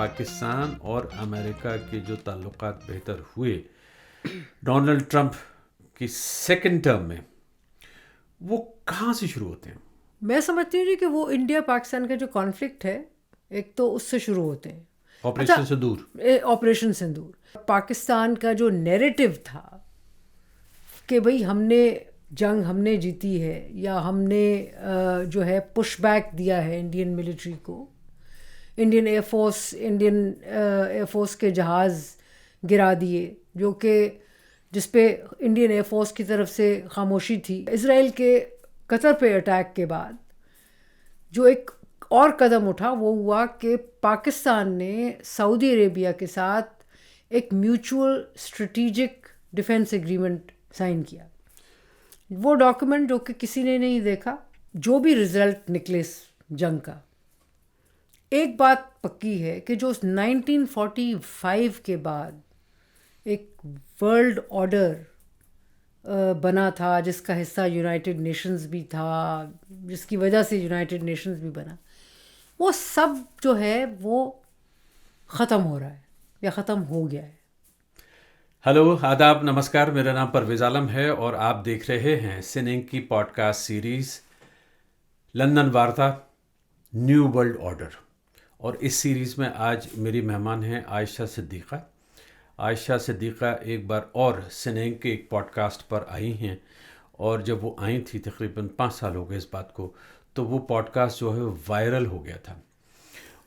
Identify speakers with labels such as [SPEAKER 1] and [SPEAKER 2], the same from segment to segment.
[SPEAKER 1] پاکستان اور امریکہ کے جو تعلقات بہتر ہوئے ڈونلڈ ٹرمپ کی سیکنڈ ٹرم میں، وہ کہاں سے شروع ہوتے ہیں؟
[SPEAKER 2] میں سمجھتی ہوں جی کہ وہ انڈیا پاکستان کا جو کانفلکٹ ہے ایک تو اس سے شروع ہوتے ہیں،
[SPEAKER 1] آپریشن سندور۔
[SPEAKER 2] آپریشن سندور پاکستان کا جو نیریٹو تھا کہ بھئی ہم نے جنگ ہم نے جیتی ہے، یا ہم نے جو ہے پش بیک دیا ہے انڈین ملٹری کو، انڈین ایئر فورس کے جہاز گرا دیے، جو کہ جس پہ انڈین ایئر فورس کی طرف سے خاموشی تھی۔ اسرائیل کے قطر پہ اٹیک کے بعد جو ایک اور قدم اٹھا وہ ہوا کہ پاکستان نے سعودی عربیہ کے ساتھ ایک mutual strategic defence agreement sign کیا۔ وہ ڈاکومنٹ جو کہ کسی نے نہیں دیکھا، جو بھی رزلٹ نکلے اس جنگ کا، ایک بات پکی ہے کہ جو 1945 کے بعد ایک ورلڈ آرڈر بنا تھا، جس کا حصہ یونائٹڈ نیشنز بھی تھا، جس کی وجہ سے یونائٹڈ نیشنز بھی بنا، وہ سب جو ہے وہ ختم ہو رہا ہے یا ختم ہو گیا ہے۔
[SPEAKER 1] ہلو، آداب، نمسکار، میرا نام پرویز عالم ہے اور آپ دیکھ رہے ہیں سننگ کی پوڈ کاسٹ سیریز لندن وارتا نیو ورلڈ آرڈر، اور اس سیریز میں آج میری مہمان ہیں عائشہ صدیقہ۔ عائشہ صدیقہ ایک بار اور سننگ کے ایک پوڈ کاسٹ پر آئی ہیں، اور جب وہ آئی تھی تقریباً 5 سال ہو گئے اس بات کو، تو وہ پوڈ کاسٹ جو ہے وائرل ہو گیا تھا۔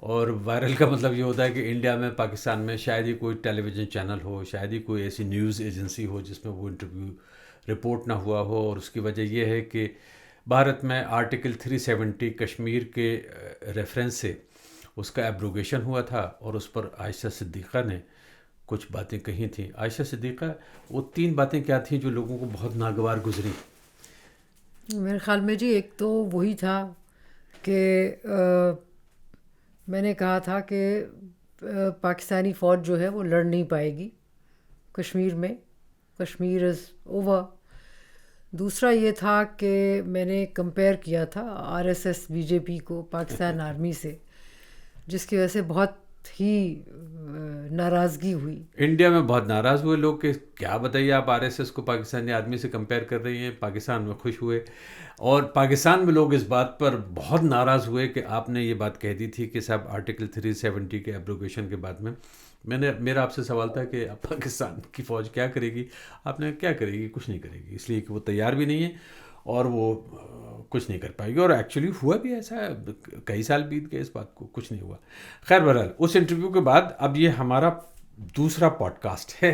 [SPEAKER 1] اور وائرل کا مطلب یہ ہوتا ہے کہ انڈیا میں، پاکستان میں شاید ہی کوئی ٹیلی ویژن چینل ہو، شاید ہی کوئی ایسی نیوز ایجنسی ہو جس میں وہ انٹرویو رپورٹ نہ ہوا ہو۔ اور اس کی وجہ یہ ہے کہ بھارت میں آرٹیکل 370 کشمیر کے ریفرنس سے اس کا ایبروگیشن ہوا تھا، اور اس پر عائشہ صدیقہ نے کچھ باتیں کہی تھیں۔ عائشہ صدیقہ، وہ 3 باتیں کیا تھیں جو لوگوں کو بہت ناگوار گزری؟
[SPEAKER 2] میرے خیال میں جی ایک تو وہی تھا کہ میں نے کہا تھا کہ پاکستانی فوج جو ہے وہ لڑ نہیں پائے گی کشمیر میں، کشمیر از اوور۔ دوسرا یہ تھا کہ میں نے کمپیئر کیا تھا RSS BJP کو پاکستان آرمی سے، جس کی وجہ سے بہت ہی ناراضگی ہوئی۔
[SPEAKER 1] انڈیا میں بہت ناراض ہوئے لوگ کہ کیا بتائیے آپ RSS کو پاکستانی آرمی سے کمپیئر کر رہی ہیں۔ پاکستان میں خوش ہوئے، اور پاکستان میں لوگ اس بات پر بہت ناراض ہوئے کہ آپ نے یہ بات کہہ دی تھی کہ صاحب آرٹیکل 370 کے ایبروگیشن کے بعد میں میرا آپ سے سوال تھا کہ اب پاکستان کی فوج کیا کرے گی؟ آپ نے کیا کرے گی؟ کچھ نہیں کرے گی، اس لیے کہ وہ تیار بھی نہیں ہے اور وہ کچھ نہیں کر پائے گی۔ اور ایکچولی ہوا بھی ایسا ہے، کئی سال بیت گئے اس بات کو، کچھ نہیں ہوا۔ خیر بہرحال اس انٹرویو کے بعد اب یہ ہمارا دوسرا پوڈ کاسٹ ہے،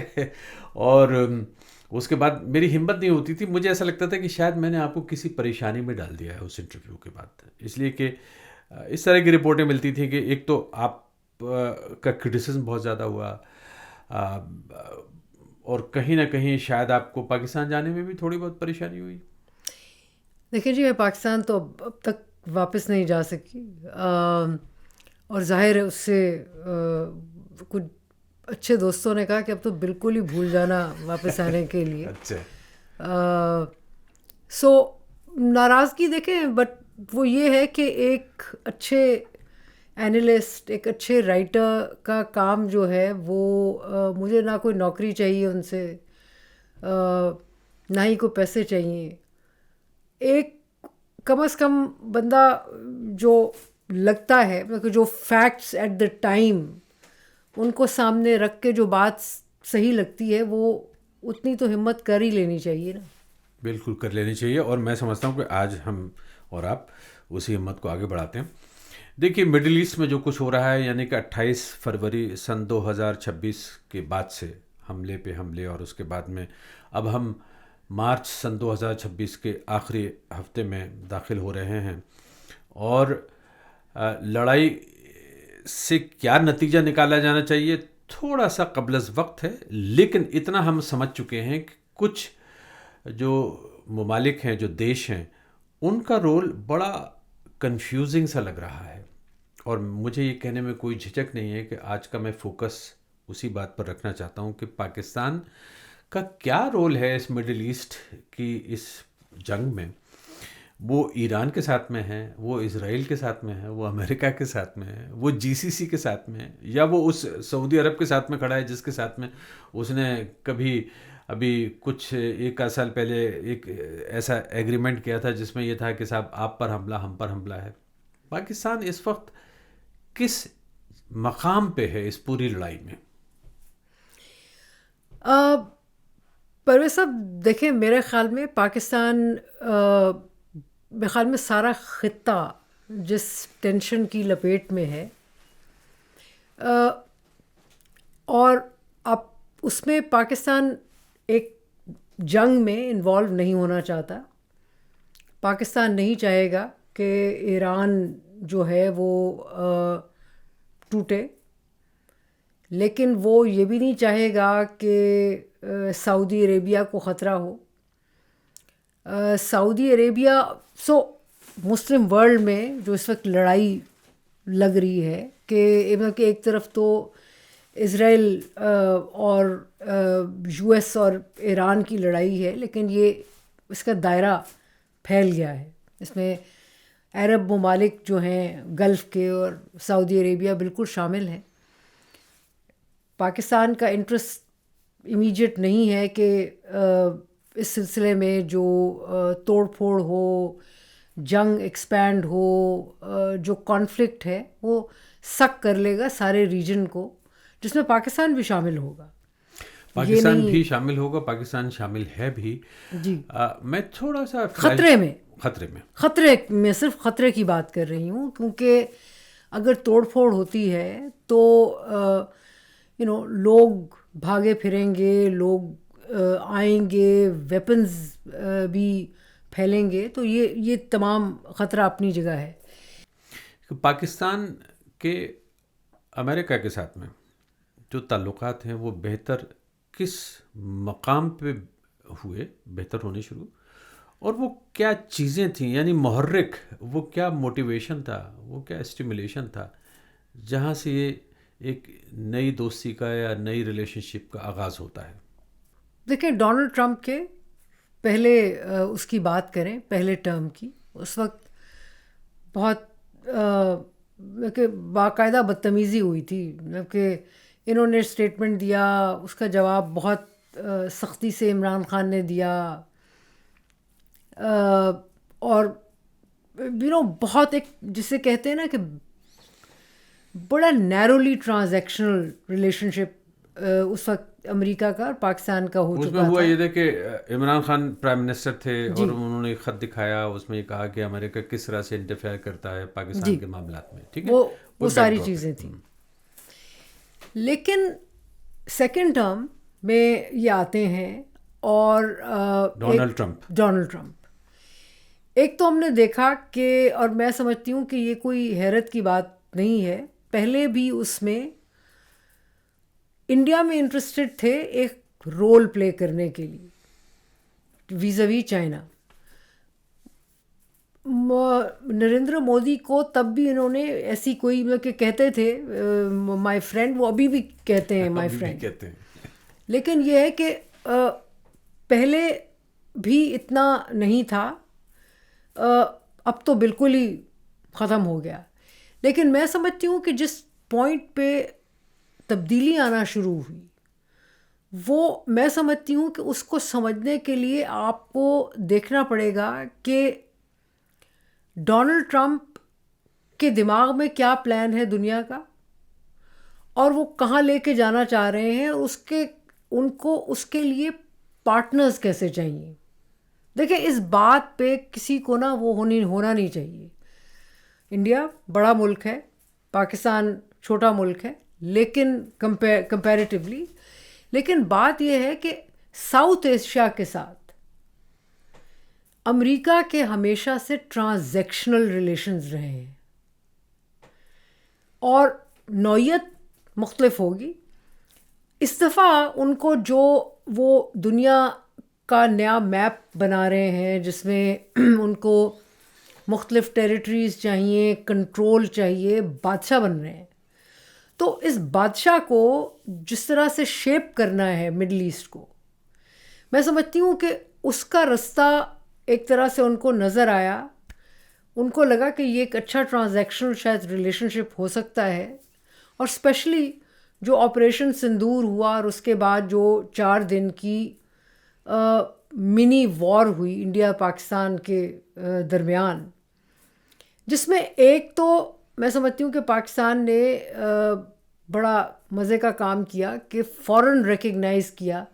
[SPEAKER 1] اور اس کے بعد میری ہمت نہیں ہوتی تھی، مجھے ایسا لگتا تھا کہ شاید میں نے آپ کو کسی پریشانی میں ڈال دیا ہے اس انٹرویو کے بعد، اس لیے کہ اس طرح کی رپورٹیں ملتی تھیں کہ ایک تو آپ کا کرٹیسزم بہت زیادہ ہوا، اور کہیں نہ کہیں شاید آپ کو پاکستان جانے میں بھی تھوڑی بہت پریشانی ہوئی۔
[SPEAKER 2] دیکھیں جی، میں پاکستان تو اب تک واپس نہیں جا سکی، اور ظاہر ہے اس سے کچھ اچھے دوستوں نے کہا کہ اب تو بالکل ہی بھول جانا واپس آنے کے لیے۔
[SPEAKER 1] اچھا،
[SPEAKER 2] سو ناراضگی دیکھیں، بٹ وہ یہ ہے کہ ایک اچھے اینالسٹ، ایک اچھے رائٹر کا کام جو ہے وہ مجھے نہ کوئی نوکری چاہیے ان سے، نہ ہی کوئی پیسے چاہیے۔ ایک کم از کم بندہ جو لگتا ہے جو فیکٹس ایٹ دا ٹائم ان کو سامنے رکھ کے جو بات صحیح لگتی ہے، وہ اتنی تو ہمت کر ہی لینی چاہیے نا۔
[SPEAKER 1] بالکل کر لینی چاہیے، اور میں سمجھتا ہوں کہ آج ہم اور آپ اسی ہمت کو آگے بڑھاتے ہیں۔ دیکھیے، مڈل ایسٹ میں جو کچھ ہو رہا ہے، یعنی کہ 28 فروری سن 2026 کے بعد سے حملے پہ حملے، اور اس کے بعد میں اب ہم مارچ سن 2026 کے آخری ہفتے میں داخل ہو رہے ہیں، اور لڑائی سے کیا نتیجہ نکالا جانا چاہیے تھوڑا سا قبل از وقت ہے، لیکن اتنا ہم سمجھ چکے ہیں کہ کچھ جو ممالک ہیں، جو دیش ہیں، ان کا رول بڑا کنفیوزنگ سا لگ رہا ہے۔ اور مجھے یہ کہنے میں کوئی جھجک نہیں ہے کہ آج کا میں فوکس اسی بات پر رکھنا چاہتا ہوں کہ پاکستان کا کیا رول ہے اس مڈل ایسٹ کی اس جنگ میں، وہ ایران کے ساتھ میں ہے، وہ اسرائیل کے ساتھ میں ہے، وہ امریکہ کے ساتھ میں ہے، وہ GCC کے ساتھ میں ہے، یا وہ اس سعودی عرب کے ساتھ میں کھڑا ہے جس کے ساتھ میں اس نے کبھی ابھی کچھ 1 سال پہلے ایک ایسا ایگریمنٹ کیا تھا جس میں یہ تھا کہ صاحب آپ پر حملہ ہم پر حملہ ہے. پاکستان اس وقت کس مقام پہ ہے اس پوری لڑائی میں؟
[SPEAKER 2] پرویز صاحب دیکھیں، میرے خیال میں پاکستان میرے خیال میں سارا خطہ جس ٹینشن کی لپیٹ میں ہے، اور اب اس میں پاکستان ایک جنگ میں انوالو نہیں ہونا چاہتا. پاکستان نہیں چاہے گا کہ ایران جو ہے وہ ٹوٹے، لیکن وہ یہ بھی نہیں چاہے گا کہ سعودی عربیہ کو خطرہ ہو. سعودی عربیہ مسلم ورلڈ میں جو اس وقت لڑائی لگ رہی ہے کہ ایک طرف تو اسرائیل اور US اور ایران کی لڑائی ہے، لیکن یہ اس کا دائرہ پھیل گیا ہے. اس میں عرب ممالک جو ہیں گلف کے اور سعودی عربیہ بالکل شامل ہیں. پاکستان کا انٹرسٹ امیجیٹ نہیں ہے کہ اس سلسلے میں جو توڑ پھوڑ ہو، جنگ ایکسپینڈ ہو، جو کانفلکٹ ہے وہ سک کر لے گا سارے ریجن کو، جس میں پاکستان بھی شامل ہوگا.
[SPEAKER 1] پاکستان بھی شامل ہوگا، پاکستان شامل ہے بھی.
[SPEAKER 2] جی
[SPEAKER 1] میں تھوڑا سا
[SPEAKER 2] خطرے میں صرف خطرے کی بات کر رہی ہوں، کیونکہ اگر توڑ پھوڑ ہوتی ہے تو لوگ بھاگے پھریں گے، لوگ آئیں گے، ویپنز بھی پھیلیں گے، تو یہ تمام خطرہ اپنی جگہ ہے.
[SPEAKER 1] پاکستان کے امریکہ کے ساتھ میں جو تعلقات ہیں وہ بہتر کس مقام پہ ہوئے، بہتر ہونے شروع، اور وہ کیا چیزیں تھیں، یعنی محرک، وہ کیا موٹیویشن تھا، وہ کیا اسٹیمولیشن تھا جہاں سے یہ ایک نئی دوستی کا یا نئی ریلیشن شپ کا آغاز ہوتا ہے؟
[SPEAKER 2] دیکھیں، ڈونلڈ ٹرمپ کے پہلے اس کی بات کریں، پہلے ٹرم کی، اس وقت بہت کہ باقاعدہ بدتمیزی ہوئی تھی. کہ انہوں نے اسٹیٹمنٹ دیا، اس کا جواب بہت سختی سے عمران خان نے دیا، اور بہت ایک جسے کہتے ہیں نا کہ بڑا نیرولی ٹرانزیکشنل ریلیشن شپ اس وقت امریکہ کا اور پاکستان کا ہو چکا تھا.
[SPEAKER 1] اس میں ہوا یہ تھا کہ عمران خان پرائم منسٹر تھے اور انہوں نے ایک خط دکھایا، اس میں یہ کہا کہ امریکہ کس طرح سے انٹرفیئر کرتا ہے پاکستان کے معاملات میں. ٹھیک ہے،
[SPEAKER 2] وہ ساری چیزیں تھیں. لیکن سیکنڈ ٹرم میں یہ آتے ہیں اور
[SPEAKER 1] ڈونلڈ
[SPEAKER 2] ٹرمپ ایک تو ہم نے دیکھا کہ، اور میں سمجھتی ہوں کہ یہ کوئی حیرت کی بات نہیں ہے، پہلے بھی اس میں انڈیا میں انٹرسٹڈ تھے ایک رول پلے کرنے کے لیے ویزاوی چائنا. نریندر مودی کو تب بھی انہوں نے ایسی کوئی کہ کہتے تھے مائی فرینڈ، وہ ابھی بھی کہتے ہیں مائی فرینڈ، لیکن یہ ہے کہ پہلے بھی اتنا نہیں تھا، اب تو بالکل ہی ختم ہو گیا. لیکن میں سمجھتی ہوں کہ جس پوائنٹ پہ تبدیلی آنا شروع ہوئی، وہ میں سمجھتی ہوں کہ اس کو سمجھنے کے لیے آپ کو دیکھنا پڑے گا کہ ڈونلڈ ٹرمپ کے دماغ میں کیا پلان ہے دنیا کا، اور وہ کہاں لے کے جانا چاہ رہے ہیں، ان کو اس کے لیے پارٹنرز کیسے چاہیے. دیکھیں، اس بات پہ کسی کو وہ ہونا نہیں چاہیے. انڈیا بڑا ملک ہے، پاکستان چھوٹا ملک ہے، لیکن کمپیریٹیولی، لیکن بات یہ ہے کہ ساؤتھ ایشیا کے ساتھ امریکہ کے ہمیشہ سے ٹرانزیکشنل ریلیشنز رہے ہیں، اور نوعیت مختلف ہوگی. اس دفعہ ان کو جو وہ دنیا کا نیا میپ بنا رہے ہیں جس میں ان کو مختلف ٹیریٹریز چاہیے، کنٹرول چاہیے، بادشاہ بن رہے ہیں. تو اس بادشاہ کو جس طرح سے شیپ کرنا ہے مڈل ایسٹ کو، میں سمجھتی ہوں کہ اس کا رستہ ایک طرح سے ان کو نظر آیا ان کو لگا کہ یہ ایک اچھا ٹرانزیکشنل شاید ریلیشن شپ ہو سکتا ہے. اور اسپیشلی جو آپریشن سندور ہوا اور اس کے بعد جو 4 دن کی منی وار ہوئی انڈیا پاکستان کے درمیان، جس میں ایک تو میں سمجھتی ہوں کہ پاکستان نے بڑا مزے کا کام کیا کہ فوراً ریکگنائز کیا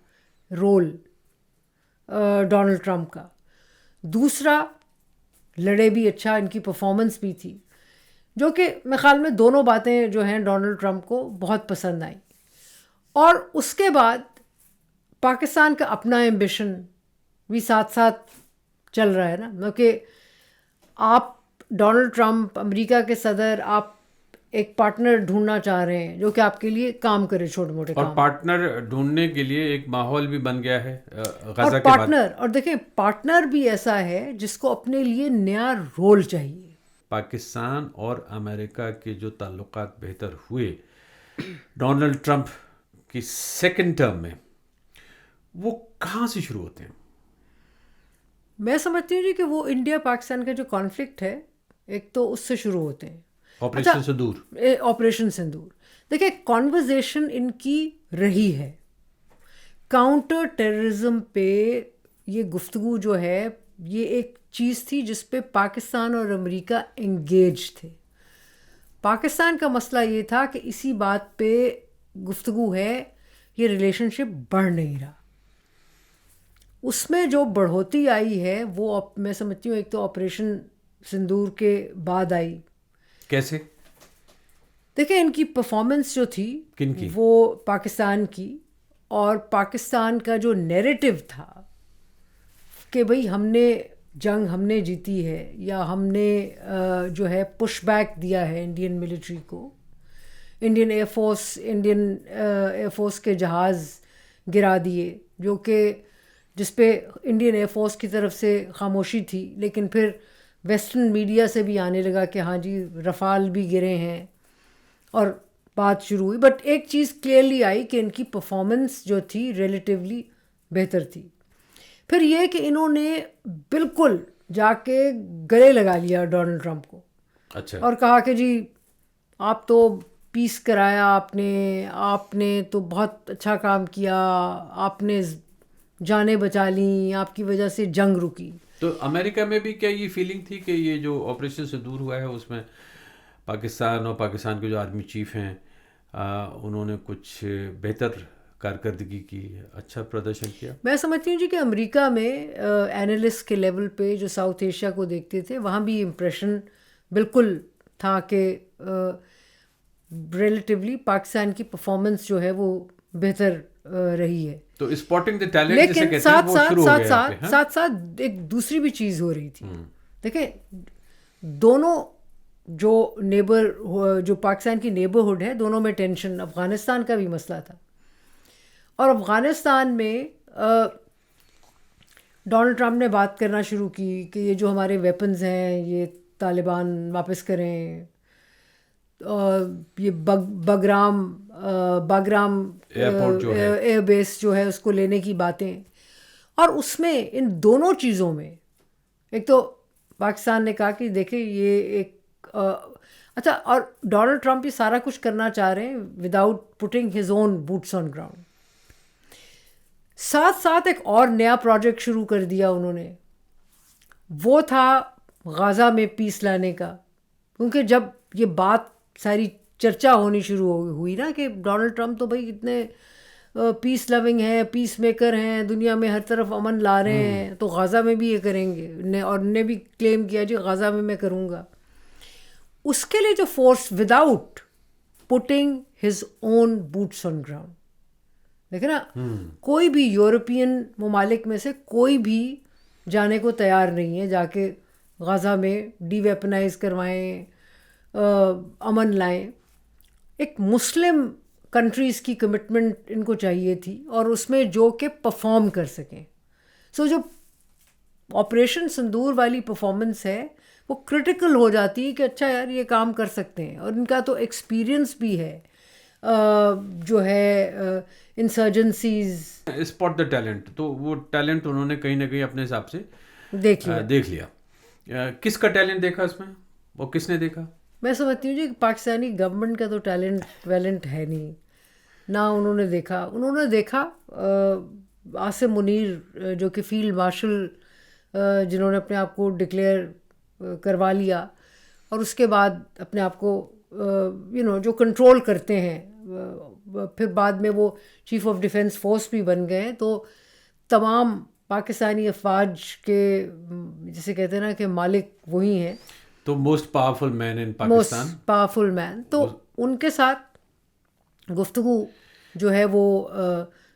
[SPEAKER 2] رول ڈونلڈ ٹرمپ کا. دوسرا، لڑے بھی اچھا، ان کی پرفارمنس بھی تھی، جو کہ میرے خیال میں دونوں باتیں جو ہیں ڈونلڈ ٹرمپ کو بہت پسند آئیں. اور اس کے بعد پاکستان کا اپنا ایمبیشن بھی ساتھ ساتھ چل رہا ہے نا. کیونکہ آپ ڈونلڈ ٹرمپ امریکہ کے صدر، آپ ایک پارٹنر ڈھونڈنا چاہ رہے ہیں جو کہ آپ کے لیے کام کرے چھوٹے موٹے کام.
[SPEAKER 1] اور پارٹنر ڈھونڈنے کے لیے ایک ماحول بھی بن گیا ہے غزہ
[SPEAKER 2] اور
[SPEAKER 1] کے بعد.
[SPEAKER 2] پارٹنر، اور دیکھیں پارٹنر بھی ایسا ہے جس کو اپنے لیے نیا رول چاہیے.
[SPEAKER 1] پاکستان اور امریکہ کے جو تعلقات بہتر ہوئے ڈونلڈ ٹرمپ کی سیکنڈ ٹرم میں، وہ کہاں سے شروع ہوتے ہیں؟
[SPEAKER 2] میں سمجھتی ہوں جی کہ وہ انڈیا پاکستان کا جو کانفلکٹ ہے ایک تو اس سے شروع ہوتے ہیں.
[SPEAKER 1] آپریشن سندور.
[SPEAKER 2] آپریشن سندور، دیکھیں کانورزیشن ان کی رہی ہے کاؤنٹر ٹیررزم پہ. یہ گفتگو جو ہے یہ ایک چیز تھی جس پہ پاکستان اور امریکہ انگیج تھے. پاکستان کا مسئلہ یہ تھا کہ اسی بات پہ گفتگو ہے، یہ ریلیشن شپ بڑھ نہیں رہا. اس میں جو بڑھوتی آئی ہے وہ میں سمجھتی ہوں ایک تو آپریشن سندور کے بعد آئی.
[SPEAKER 1] کیسے؟
[SPEAKER 2] دیکھیں ان کی پرفارمنس جو تھی
[SPEAKER 1] کن کی؟
[SPEAKER 2] وہ پاکستان کی، اور پاکستان کا جو نیریٹو تھا کہ بھئی ہم نے جیتی ہے، یا ہم نے جو ہے پش بیک دیا ہے انڈین ملٹری کو. انڈین ایئر فورس کے جہاز گرا دیے، جو کہ جس پہ انڈین ایئر فورس کی طرف سے خاموشی تھی، لیکن پھر ویسٹرن میڈیا سے بھی آنے لگا کہ ہاں جی رفال بھی گرے ہیں، اور بات شروع ہوئی. بٹ ایک چیز کلیئرلی آئی کہ ان کی پرفارمنس جو تھی ریلیٹیولی بہتر تھی. پھر یہ کہ انہوں نے بالکل جا کے گلے لگا لیا ڈونلڈ ٹرمپ کو.
[SPEAKER 1] اچھا.
[SPEAKER 2] اور کہا کہ جی آپ تو پیس کرایا، آپ نے تو بہت اچھا کام کیا، آپ نے جانیں بچا لیں، آپ کی وجہ سے جنگ رکی.
[SPEAKER 1] تو امریکہ میں بھی کیا یہ فیلنگ تھی کہ یہ جو آپریشن سے دور ہوا ہے اس میں پاکستان اور پاکستان کے جو آرمی چیف ہیں انہوں نے کچھ بہتر کارکردگی کی، اچھا پردرشن کیا؟
[SPEAKER 2] میں سمجھتی ہوں جی کہ امریکہ میں اینالسٹ کے لیول پہ جو ساؤتھ ایشیا کو دیکھتے تھے وہاں بھی امپریشن بالکل تھا کہ ریلیٹیولی پاکستان کی پرفارمنس جو ہے وہ بہتر رہی ہے.
[SPEAKER 1] تو اسپاٹنگ دی ٹیلنٹ جسے
[SPEAKER 2] لیکن
[SPEAKER 1] کہتے ہیں وہ شروع ہو گیا.
[SPEAKER 2] ساتھ ساتھ ایک دوسری بھی چیز ہو رہی تھی. دیکھیں دونوں جو پاکستان کی نیبرہڈ ہے، دونوں میں ٹینشن. افغانستان کا بھی مسئلہ تھا، اور افغانستان میں ڈونلڈ ٹرمپ نے بات کرنا شروع کی کہ یہ جو ہمارے ویپنز ہیں یہ طالبان واپس کریں، یہ باگرام ایئر بیس جو ہے اس کو لینے کی باتیں. اور اس میں ان دونوں چیزوں میں ایک تو پاکستان نے کہا کہ دیکھیں یہ ایک اچھا، اور ڈونلڈ ٹرمپ یہ سارا کچھ کرنا چاہ رہے ہیں without putting his own boots on ground. ساتھ ساتھ ایک اور نیا پروجیکٹ شروع کر دیا انہوں نے، وہ تھا غزہ میں پیس لانے کا. کیونکہ جب یہ بات ساری چرچا ہونی شروع ہوئی نا کہ ڈونلڈ ٹرمپ تو بھائی اتنے پیس لونگ ہیں، پیس میکر ہیں، دنیا میں ہر طرف امن لا رہے ہیں، تو غزہ میں بھی یہ کریں گے. اور نے بھی کلیم کیا جی غزہ میں کروں گا. اس کے لیے جو force without putting his own boots on ground, دیکھیں نا کوئی بھی یورپین ممالک میں سے کوئی بھی جانے کو تیار نہیں ہے جا کے غزہ میں ڈی ویپنائز کروائیں، امن لائیں. ایک مسلم کنٹریز کی کمٹمنٹ ان کو چاہیے تھی، اور اس میں جو کہ پرفارم کر سکیں. سو جو آپریشن سندور والی پرفارمنس ہے وہ کرٹیکل ہو جاتی ہے کہ اچھا یار یہ کام کر سکتے ہیں. اور ان کا تو ایکسپیرئنس بھی ہے جو ہے انسرجنسیز.
[SPEAKER 1] اسپاٹ دا ٹیلنٹ، تو وہ ٹیلنٹ انہوں نے کہیں نہ کہیں اپنے حساب سے دیکھ لیا. کس کا ٹیلنٹ دیکھا اس میں، وہ کس نے دیکھا؟
[SPEAKER 2] میں سمجھتی ہوں جی کہ پاکستانی گورنمنٹ کا تو ٹیلنٹ ہے نہیں، نہ انہوں نے دیکھا عاصم منیر جو کہ فیلڈ مارشل جنہوں نے اپنے آپ کو ڈکلیئر کروا لیا اور اس کے بعد اپنے آپ کو جو کنٹرول کرتے ہیں، پھر بعد میں وہ چیف آف ڈیفینس فورس بھی بن گئے ہیں، تو تمام پاکستانی افواج کے جسے کہتے ہیں نا کہ مالک وہی ہیں،
[SPEAKER 1] تو موسٹ پاورفل مین ان پاکستان،
[SPEAKER 2] موسٹ پاورفل مین. تو ان کے ساتھ گفتگو جو ہے وہ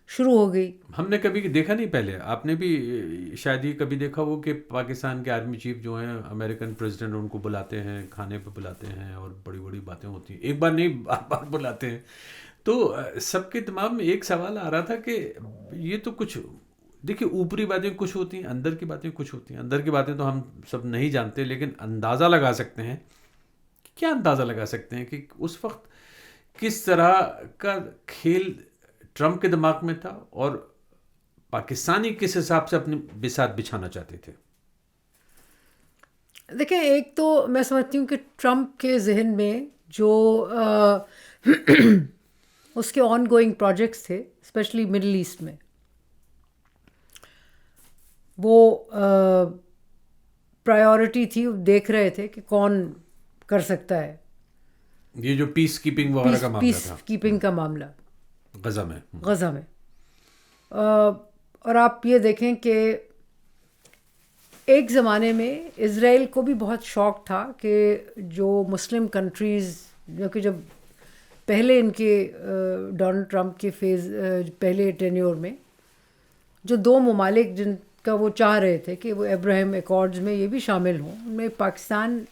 [SPEAKER 2] شروع ہو گئی.
[SPEAKER 1] ہم نے کبھی دیکھا نہیں پہلے، آپ نے بھی شاید ہی کبھی دیکھا وہ کہ پاکستان کے آرمی چیف جو ہیں امریکن پریزیڈنٹ ان کو بلاتے ہیں، کھانے پہ بلاتے ہیں اور بڑی بڑی باتیں ہوتی ہیں، ایک بار نہیں بار بار بلاتے ہیں. تو سب کے دماغ میں ایک سوال آ رہا تھا کہ یہ تو کچھ دیکھیے اوپری باتیں کچھ ہوتی ہیں، اندر کی باتیں کچھ ہوتی ہیں. اندر کی باتیں تو ہم سب نہیں جانتے، لیکن اندازہ لگا سکتے ہیں. کیا اندازہ لگا سکتے ہیں کہ اس وقت کس طرح کا کھیل ٹرمپ کے دماغ میں تھا اور پاکستانی کس حساب سے اپنے بساط بچھانا چاہتے تھے؟
[SPEAKER 2] دیکھیں، ایک تو میں سمجھتی ہوں کہ ٹرمپ کے ذہن میں جو اس کے آن گوئنگ پروجیکٹس تھے اسپیشلی مڈل ایسٹ میں، وہ پرائیورٹی تھی. دیکھ رہے تھے کہ کون کر سکتا ہے
[SPEAKER 1] یہ جو پیس کیپنگ وغیرہ کا معاملہ تھا،
[SPEAKER 2] پیس کیپنگ کا معاملہ
[SPEAKER 1] غزہ میں.
[SPEAKER 2] اور آپ یہ دیکھیں کہ ایک زمانے میں اسرائیل کو بھی بہت شوق تھا کہ جو مسلم کنٹریز، جو کہ جب پہلے ان کے ڈونلڈ ٹرمپ کے پہلے ٹینیور میں جو دو ممالک جن کا وہ چاہ رہے تھے کہ وہ ابراہیم ایکارڈز میں یہ بھی شامل ہوں، ان میں پاکستان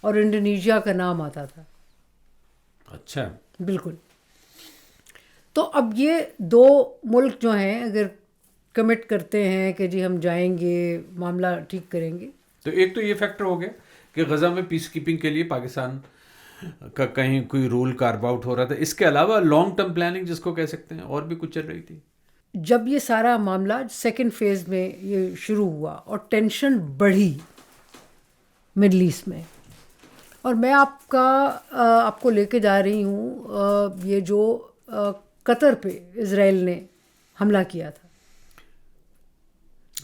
[SPEAKER 2] اور انڈونیشیا کا نام آتا تھا.
[SPEAKER 1] اچھا،
[SPEAKER 2] بالکل. تو اب یہ دو ملک جو ہیں اگر کمٹ کرتے ہیں کہ جی ہم جائیں گے، معاملہ ٹھیک کریں گے،
[SPEAKER 1] تو ایک تو یہ فیکٹر ہو گیا کہ غزہ میں پیس کیپنگ کے لیے پاکستان کا کہیں کوئی رول کارو آؤٹ ہو رہا تھا. اس کے علاوہ لانگ ٹرم پلاننگ جس کو کہہ سکتے ہیں اور بھی کچھ چل رہی تھی.
[SPEAKER 2] جب یہ سارا معاملہ سیکنڈ فیز میں یہ شروع ہوا اور ٹینشن بڑھی مڈل ایسٹ میں، اور میں آپ کو لے کے جا رہی ہوں یہ جو قطر پہ اسرائیل نے حملہ کیا تھا،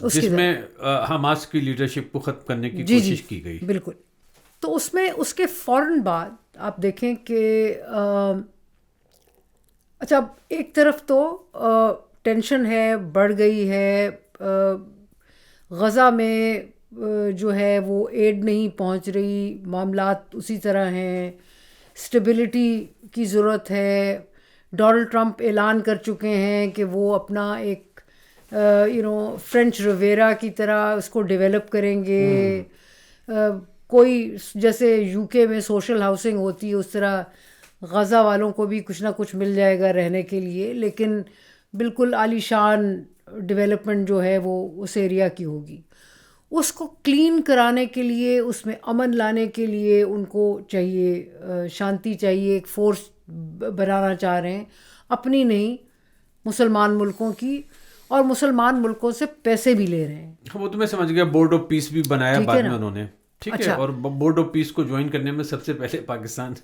[SPEAKER 1] جس میں حماس کی لیڈرشپ کو ختم کرنے کی کوشش کی گئی.
[SPEAKER 2] بالکل. تو اس کے فوراً بعد آپ دیکھیں کہ اچھا، اب ایک طرف تو ٹینشن ہے، بڑھ گئی ہے، غزہ میں جو ہے وہ ایڈ نہیں پہنچ رہی، معاملات اسی طرح ہیں، اسٹیبلٹی کی ضرورت ہے. ڈونلڈ ٹرمپ اعلان کر چکے ہیں کہ وہ اپنا ایک فرینچ رویرا کی طرح اس کو ڈیولپ کریں گے. کوئی جیسے یو کے میں سوشل ہاؤسنگ ہوتی ہے اس طرح غزہ والوں کو بھی کچھ نہ کچھ مل جائے گا رہنے کے لیے، لیکن بالکل عالی شان ڈیولپمنٹ جو ہے وہ اس ایریا کی ہوگی. اس کو کلین کرانے کے لیے، اس میں امن لانے کے لیے ان کو چاہیے شانتی چاہیے، ایک فورس بنانا چاہ رہے ہیں، اپنی نہیں مسلمان ملکوں کی، اور مسلمان ملکوں سے پیسے بھی لے رہے ہیں.
[SPEAKER 1] وہ تو میں سمجھ گیا، بورڈ آف پیس بھی بنایا بعد میں انہوں نے، ٹھیک ہے. اور بورڈ آف پیس کو جوائن کرنے میں سب سے پہلے پاکستان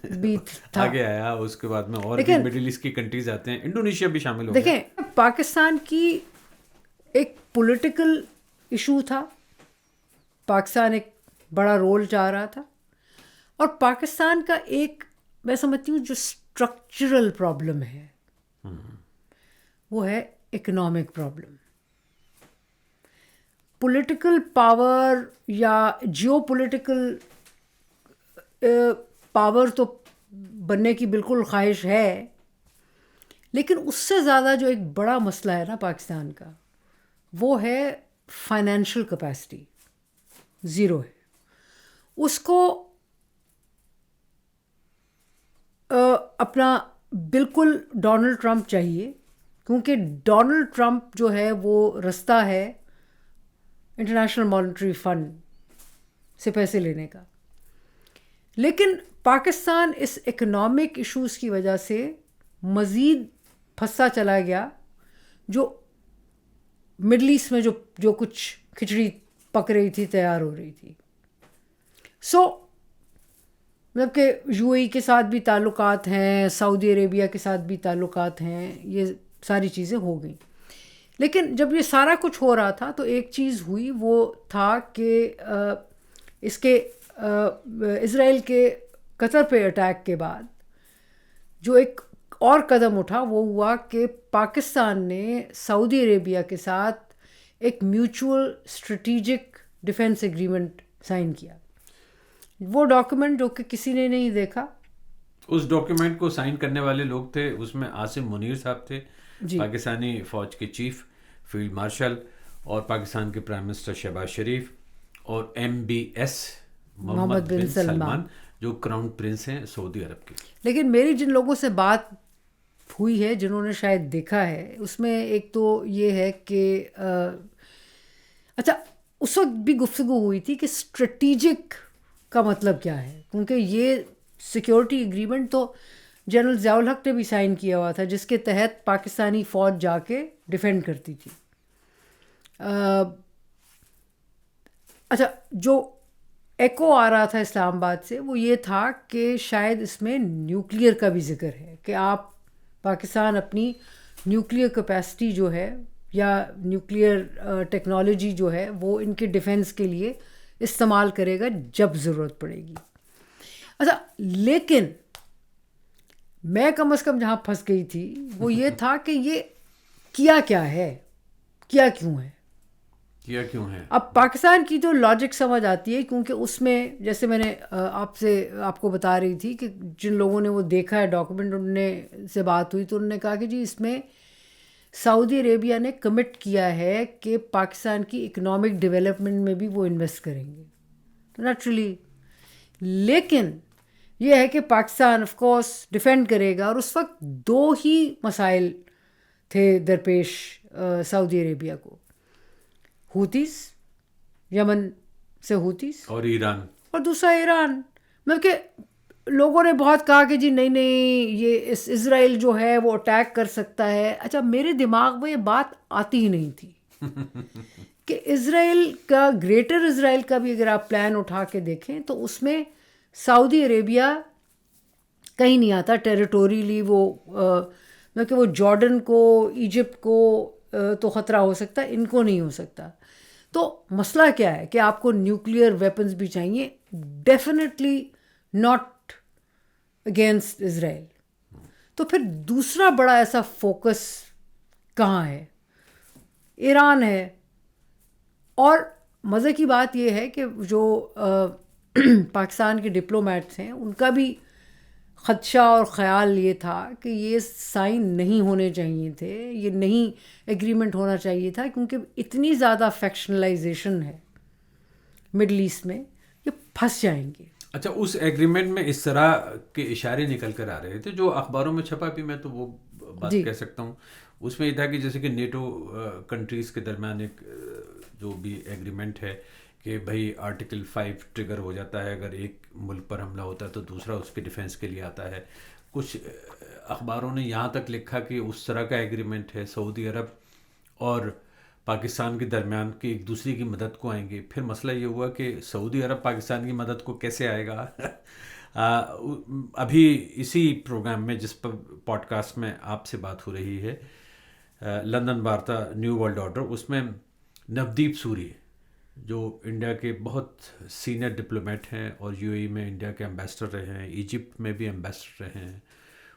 [SPEAKER 1] آگے آیا، اس کے بعد میں اور بھی مڈل ایسٹ کی کنٹریز آتے ہیں، انڈونیشیا بھی شامل ہو گیا.
[SPEAKER 2] دیکھیں، پاکستان کی ایک پولیٹیکل ایشو تھا، پاکستان ایک بڑا رول چاہ رہا تھا، اور پاکستان کا ایک میں سمجھتی ہوں جو اسٹرکچرل پرابلم ہے وہ ہے اکنامک پرابلم. پولیٹیکل پاور یا جیو پولیٹیکل پاور تو بننے کی بالکل خواہش ہے، لیکن اس سے زیادہ جو ایک بڑا مسئلہ ہے نا پاکستان کا، وہ ہے فائنینشیل کیپیسٹی زیرو ہے. اس کو اپنا بالکل ڈونلڈ ٹرمپ چاہیے، کیونکہ ڈونلڈ ٹرمپ جو ہے وہ رستہ ہے انٹرنیشنل مانیٹری فنڈ سے پیسے لینے کا. لیکن پاکستان اس اکنامک ایشوز کی وجہ سے مزید پھنسا چلا گیا. جو مڈل ایسٹ میں جو کچھ کھچڑی پک رہی تھی، تیار ہو رہی تھی، سو مطلب کہ یو اے ای کے ساتھ بھی تعلقات ہیں, سعودی عربیہ کے ساتھ بھی تعلقات ہیں, یہ ساری چیزیں ہو گئیں. لیکن جب یہ سارا کچھ ہو رہا تھا تو ایک چیز ہوئی, وہ تھا کہ اس کے اسرائیل کے قطر پہ اٹیک کے بعد جو ایک اور قدم اٹھا وہ ہوا کہ پاکستان نے سعودی عربیہ کے ساتھ ایک mutual strategic defence agreement sign کیا. وہ ڈاکیومنٹ جو کہ کسی نے نہیں دیکھا.
[SPEAKER 1] اس ڈاکیومنٹ کو سائن کرنے والے لوگ تھے, اس میں عاصم منیر صاحب تھے, پاکستانی فوج کے چیف فیلڈ مارشل, اور پاکستان کے پرائم منسٹر شہباز شریف, اور MBS محمد بن سلمان جو کراؤن پرنس ہیں سعودی عرب کے.
[SPEAKER 2] لیکن میری جن لوگوں سے بات ہوئی ہے, جنہوں نے شاید دیکھا ہے, اس میں ایک تو یہ ہے کہ اچھا اس وقت بھی گفتگو ہوئی تھی کہ اسٹریٹجک کا مطلب کیا ہے, کیونکہ یہ سیکیورٹی ایگریمنٹ تو جنرل ضیاء الحق نے بھی سائن کیا ہوا تھا, جس کے تحت پاکستانی فوج جا کے ڈیفینڈ کرتی تھی. اچھا جو ایکو آ رہا تھا اسلام آباد سے وہ یہ تھا کہ شاید اس میں نیوکلیئر کا بھی ذکر ہے کہ آپ پاکستان اپنی نیوکلیئر کیپیسٹی جو ہے یا نیوکلیئر ٹیکنالوجی جو ہے وہ ان کے ڈیفنس کے لیے استعمال کرے گا جب ضرورت پڑے گی. اچھا لیکن میں کم از کم جہاں پھنس گئی تھی وہ یہ تھا کہ یہ کیا ہے, کیا کیوں ہے. اب پاکستان کی تو لاجک سمجھ آتی ہے, کیونکہ اس میں جیسے میں نے آپ کو بتا رہی تھی کہ جن لوگوں نے وہ دیکھا ہے ڈاکومنٹ, انہوں نے سے بات ہوئی تو انہوں نے کہا کہ جی اس میں سعودی عربیہ نے کمٹ کیا ہے کہ پاکستان کی اکنامک ڈیولپمنٹ میں بھی وہ انویسٹ کریں گے, نیچرلی. لیکن یہ ہے کہ پاکستان آف کورس ڈیفینڈ کرے گا, اور اس وقت دو ہی مسائل تھے درپیش سعودی عربیہ کو, ہوتیز, یمن سے ہوتیز,
[SPEAKER 1] اور ایران,
[SPEAKER 2] اور دوسرا ایران. مطلب کہ لوگوں نے بہت کہا کہ جی نہیں یہ اسرائیل جو ہے وہ اٹیک کر سکتا ہے. اچھا میرے دماغ میں یہ بات آتی ہی نہیں تھی کہ اسرائیل کا, گریٹر اسرائیل کا بھی اگر آپ پلان اٹھا کے دیکھیں تو اس میں سعودی عربیہ کہیں نہیں آتا ٹیریٹوریلی. وہ مطلب کہ وہ جارڈن کو, ایجپٹ کو تو خطرہ ہو سکتا ہے, ان کو نہیں ہو سکتا. تو مسئلہ کیا ہے کہ آپ کو نیوکلیئر ویپنز بھی چاہیے, ڈیفینیٹلی ناٹ اگینسٹ اسرائیل. تو پھر دوسرا بڑا ایسا فوکس کہاں ہے؟ ایران ہے. اور مزے کی بات یہ ہے کہ جو پاکستان کے ڈپلومیٹس ہیں ان کا بھی خدشہ اور خیال یہ تھا کہ یہ سائن نہیں ہونے چاہیے تھے, یہ نہیں ایگریمنٹ ہونا چاہیے تھا, کیونکہ اتنی زیادہ فیکشنلائزیشن ہے مڈل ایسٹ میں, یہ پھنس جائیں گے.
[SPEAKER 1] اچھا اس ایگریمنٹ میں اس طرح کے اشارے نکل کر آ رہے تھے جو اخباروں میں چھپا بھی, میں تو وہ بات کہہ سکتا ہوں. اس میں یہ تھا کہ جیسے کہ نیٹو کنٹریز کے درمیان ایک جو بھی ایگریمنٹ ہے کہ بھائی آرٹیکل 5 ٹریگر ہو جاتا ہے, اگر ایک ملک پر حملہ ہوتا ہے تو دوسرا اس کے ڈیفنس کے لیے آتا ہے. کچھ اخباروں نے یہاں تک لکھا کہ اس طرح کا ایگریمنٹ ہے سعودی عرب اور پاکستان کے درمیان کہ ایک دوسرے کی مدد کو آئیں گے. پھر مسئلہ یہ ہوا کہ سعودی عرب پاکستان کی مدد کو کیسے آئے گا. ابھی اسی پروگرام میں جس پر پوڈ کاسٹ میں آپ سے بات ہو رہی ہے, لندن وارتا نیو ورلڈ آرڈر, اس میں نودیپ سوری جو انڈیا کے بہت سینئر ڈپلومیٹ ہیں اور یو اے ای میں انڈیا کے ایمبیسڈر رہے ہیں, ایجپٹ میں بھی ایمبیسڈر رہے ہیں,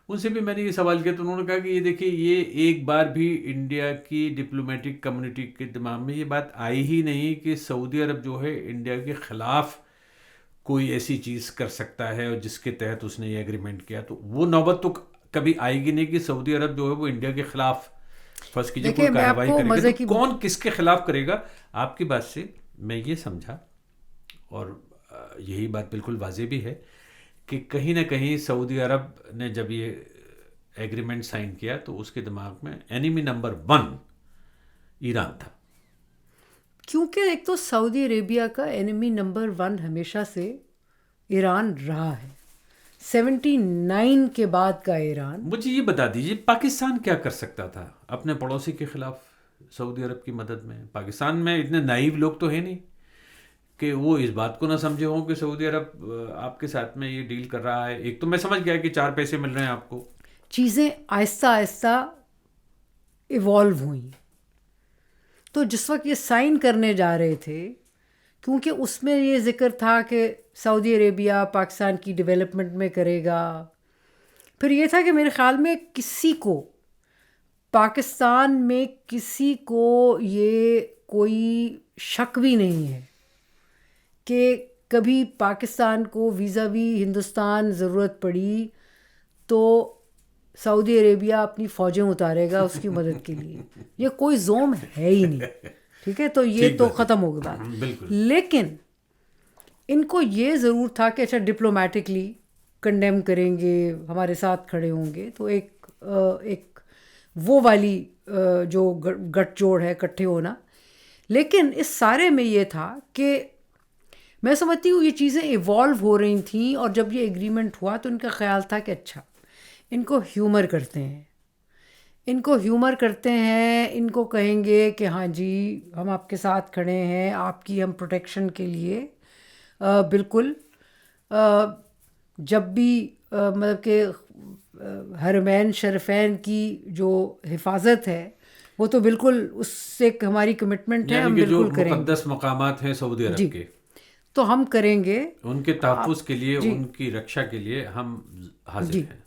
[SPEAKER 1] ان سے بھی میں نے یہ سوال کیا تو انہوں نے کہا کہ یہ دیکھیے یہ ایک بار بھی انڈیا کی ڈپلومیٹک کمیونٹی کے دماغ میں یہ بات آئی ہی نہیں کہ سعودی عرب جو ہے انڈیا کے خلاف کوئی ایسی چیز کر سکتا ہے اور جس کے تحت اس نے یہ ایگریمنٹ کیا. تو وہ نوبت تو کبھی آئے گی نہیں کہ سعودی عرب جو ہے وہ انڈیا کے خلاف فرض کیجیے کوئی کارروائی کرے گا, کون کس کے خلاف کرے گا. آپ کی بات سے میں یہ سمجھا, اور یہی بات بالکل واضح بھی ہے کہ کہیں نہ کہیں سعودی عرب نے جب یہ ایگریمنٹ سائن کیا تو اس کے دماغ میں اینیمی نمبر 1 ایران تھا.
[SPEAKER 2] کیونکہ ایک تو سعودی عربیہ کا اینیمی نمبر 1 ہمیشہ سے ایران رہا ہے, 79 کے بعد کا ایران.
[SPEAKER 1] مجھے یہ بتا دیجیے پاکستان کیا کر سکتا تھا اپنے پڑوسی کے خلاف سعودی عرب کی مدد میں؟ پاکستان میں اتنے نائیو لوگ تو ہیں نہیں کہ وہ اس بات کو نہ سمجھے ہوں کہ سعودی عرب آپ کے ساتھ میں یہ ڈیل کر رہا ہے. ایک تو میں سمجھ گیا کہ 4 پیسے مل رہے ہیں آپ کو.
[SPEAKER 2] چیزیں آہستہ آہستہ ایوالو ہوئیں. تو جس وقت یہ سائن کرنے جا رہے تھے، کیونکہ اس میں یہ ذکر تھا کہ سعودی عربیہ پاکستان کی ڈیولپمنٹ میں کرے گا، پھر یہ تھا کہ میرے خیال میں کسی کو پاکستان میں کسی کو یہ کوئی شک بھی نہیں ہے کہ کبھی پاکستان کو ویزاوی ہندوستان ضرورت پڑی تو سعودی عربیہ اپنی فوجیں اتارے گا اس کی مدد کے لیے. یہ کوئی زوم ہے ہی نہیں. ٹھیک ہے، تو یہ تو ختم ہو گیا. لیکن ان کو یہ ضرور تھا کہ اچھا ڈپلومیٹکلی کنڈیم کریں گے، ہمارے ساتھ کھڑے ہوں گے. تو ایک وہ والی جو گٹھ جوڑ ہے، اکٹھے ہونا. لیکن اس سارے میں یہ تھا کہ میں سمجھتی ہوں یہ چیزیں ایوالو ہو رہی تھیں، اور جب یہ ایگریمنٹ ہوا تو ان کا خیال تھا کہ اچھا ان کو ہیومر کرتے ہیں، ان کو کہیں گے کہ ہاں جی ہم آپ کے ساتھ کھڑے ہیں، آپ کی ہم پروٹیکشن کے لیے بالکل جب بھی مطلب کہ حرمین شریفین کی جو حفاظت ہے وہ تو بالکل اس سے ہماری کمٹمنٹ ہے، ہم بالکل کریں گے.
[SPEAKER 1] جو مقدس مقامات ہیں سعودی عرب کے،
[SPEAKER 2] تو ہم کریں گے
[SPEAKER 1] ان کے تحفظ کے لیے، ان کی رکشا کے لیے ہم حاضر ہیں.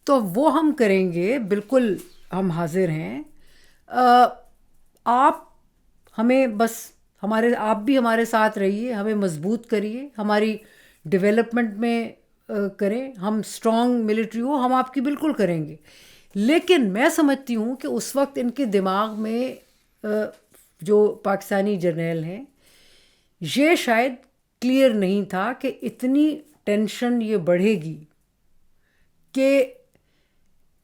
[SPEAKER 2] تو وہ ہم کریں گے، بالکل ہم حاضر ہیں. آپ ہمیں بس آپ بھی ہمارے ساتھ رہیے، ہمیں مضبوط کریے، ہماری ڈیولپمنٹ میں کریں، ہم اسٹرانگ ملٹری ہو، ہم آپ کی بالکل کریں گے. لیکن میں سمجھتی ہوں کہ اس وقت ان کے دماغ میں جو پاکستانی جرنیل ہیں یہ شاید کلیئر نہیں تھا کہ اتنی ٹینشن یہ بڑھے گی کہ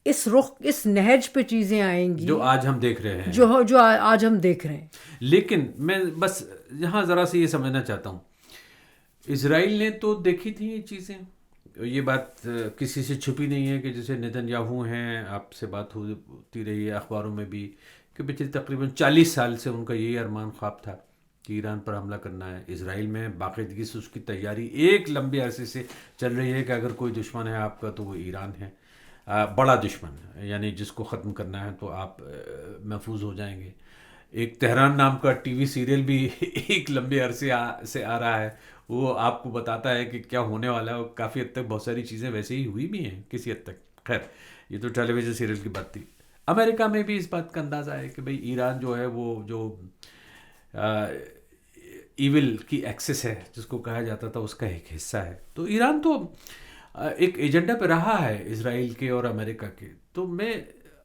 [SPEAKER 2] اس نہج پہ چیزیں آئیں گی
[SPEAKER 1] جو آج ہم دیکھ رہے ہیں،
[SPEAKER 2] جو آج ہم دیکھ رہے ہیں.
[SPEAKER 1] لیکن میں بس یہاں ذرا سے یہ سمجھنا چاہتا ہوں، اسرائیل نے تو دیکھی تھی یہ چیزیں، یہ بات کسی سے چھپی نہیں ہے کہ جیسے نیتن یاہو ہیں، آپ سے بات ہوتی رہی ہے اخباروں میں بھی کہ پچھلے تقریباً 40 سال سے ان کا یہی ارمان خواب تھا کہ ایران پر حملہ کرنا ہے. اسرائیل میں باقاعدگی سے اس کی تیاری ایک لمبے عرصے سے چل رہی ہے کہ اگر کوئی دشمن ہے آپ کا تو وہ ایران ہے، بڑا دشمن، یعنی جس کو ختم کرنا ہے تو آپ محفوظ ہو جائیں گے. ایک تہران نام کا ٹی وی سیریل بھی ایک لمبے عرصے سے آ رہا ہے، وہ آپ کو بتاتا ہے کہ کیا ہونے والا ہے، اور کافی حد تک بہت ساری چیزیں ویسے ہی ہوئی بھی ہیں کسی حد تک. خیر یہ تو ٹیلی ویژن سیریل کی بات تھی. امریکہ میں بھی اس بات کا اندازہ ہے کہ بھئی ایران جو ہے وہ جو ایول کی ایکسس ہے جس کو کہا جاتا تھا اس کا ایک حصہ ہے. تو ایران تو ایک ایجنڈا پہ رہا ہے اسرائیل کے اور امریکہ کے. تو میں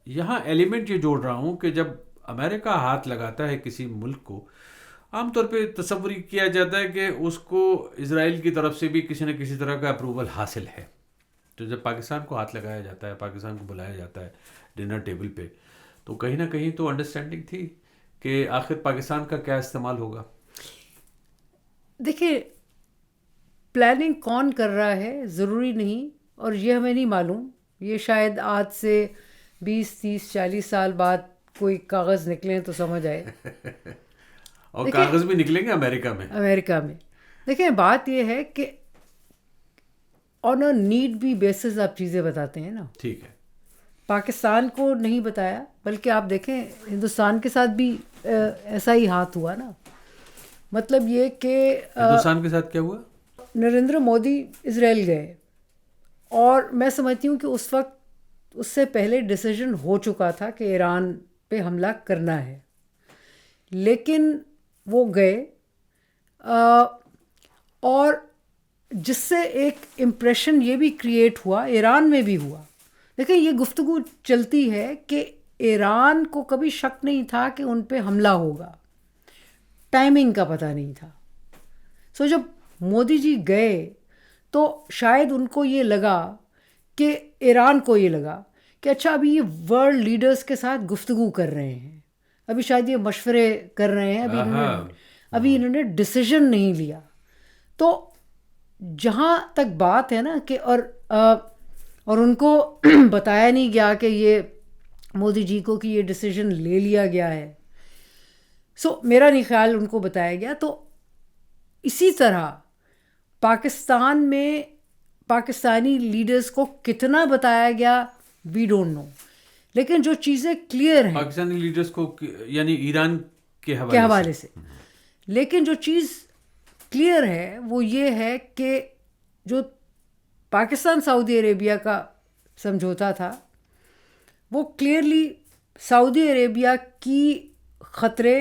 [SPEAKER 1] یہاں ایلیمنٹ یہ جوڑ رہا ہوں کہ جب امریکہ ہاتھ لگاتا ہے کسی ملک کو، عام طور پہ تصور کیا جاتا ہے کہ اس کو اسرائیل کی طرف سے بھی کسی نہ کسی طرح کا اپروول حاصل ہے. تو جب پاکستان کو ہاتھ لگایا جاتا ہے، پاکستان کو بلایا جاتا ہے ڈنر ٹیبل پہ، تو کہیں نہ کہیں تو انڈرسٹینڈنگ تھی کہ آخر پاکستان کا کیا استعمال ہوگا.
[SPEAKER 2] دیکھیں پلاننگ کون کر رہا ہے ضروری نہیں، اور یہ ہمیں نہیں معلوم. یہ شاید آج سے 20 30 40 سال بعد کوئی کاغذ نکلیں تو سمجھ آئے.
[SPEAKER 1] اور کاغذ بھی نکلیں گے امریکہ میں.
[SPEAKER 2] دیکھیں بات یہ ہے کہ آن اے نیڈ بھی بیسس آپ چیزیں بتاتے ہیں نا.
[SPEAKER 1] ٹھیک ہے،
[SPEAKER 2] پاکستان کو نہیں بتایا، بلکہ آپ دیکھیں ہندوستان کے ساتھ بھی ایسا ہی ہاتھ ہوا نا. مطلب یہ کہ
[SPEAKER 1] ہندوستان کے ساتھ کیا ہوا؟
[SPEAKER 2] نریندر مودی اسرائیل گئے، اور میں سمجھتی ہوں کہ اس وقت اس سے پہلے ڈیسیژن ہو چکا تھا کہ ایران پہ حملہ کرنا ہے. لیکن وہ گئے، اور جس سے ایک امپریشن یہ بھی کریٹ ہوا، ایران میں بھی ہوا. دیکھیں یہ گفتگو چلتی ہے کہ ایران کو کبھی شک نہیں تھا کہ ان پہ حملہ ہوگا، ٹائمنگ کا پتہ نہیں تھا. سو جب مودی جی گئے تو شاید ان کو یہ لگا کہ ایران کو یہ لگا کہ اچھا ابھی یہ ورلڈ لیڈرز کے ساتھ گفتگو کر رہے ہیں، ابھی شاید یہ مشورے کر رہے ہیں، ابھی انہوں نے ڈیسیژن نہیں لیا. تو جہاں تک بات ہے نا کہ اور ان کو بتایا نہیں گیا کہ یہ مودی جی کو کہ یہ ڈیسیژن لے لیا گیا ہے. سو میرا نہیں خیال ان کو بتایا گیا. تو اسی طرح پاکستان میں پاکستانی لیڈرز کو کتنا بتایا گیا وی ڈونٹ نو، لیکن جو چیزیں کلیئر ہیں
[SPEAKER 1] پاکستانی لیڈرز کو یعنی ایران کے
[SPEAKER 2] حوالے سے، لیکن جو چیز کلیئر ہے وہ یہ ہے کہ جو پاکستان سعودی عربیہ کا سمجھوتا تھا وہ کلیئرلی سعودی عربیہ کی خطرے،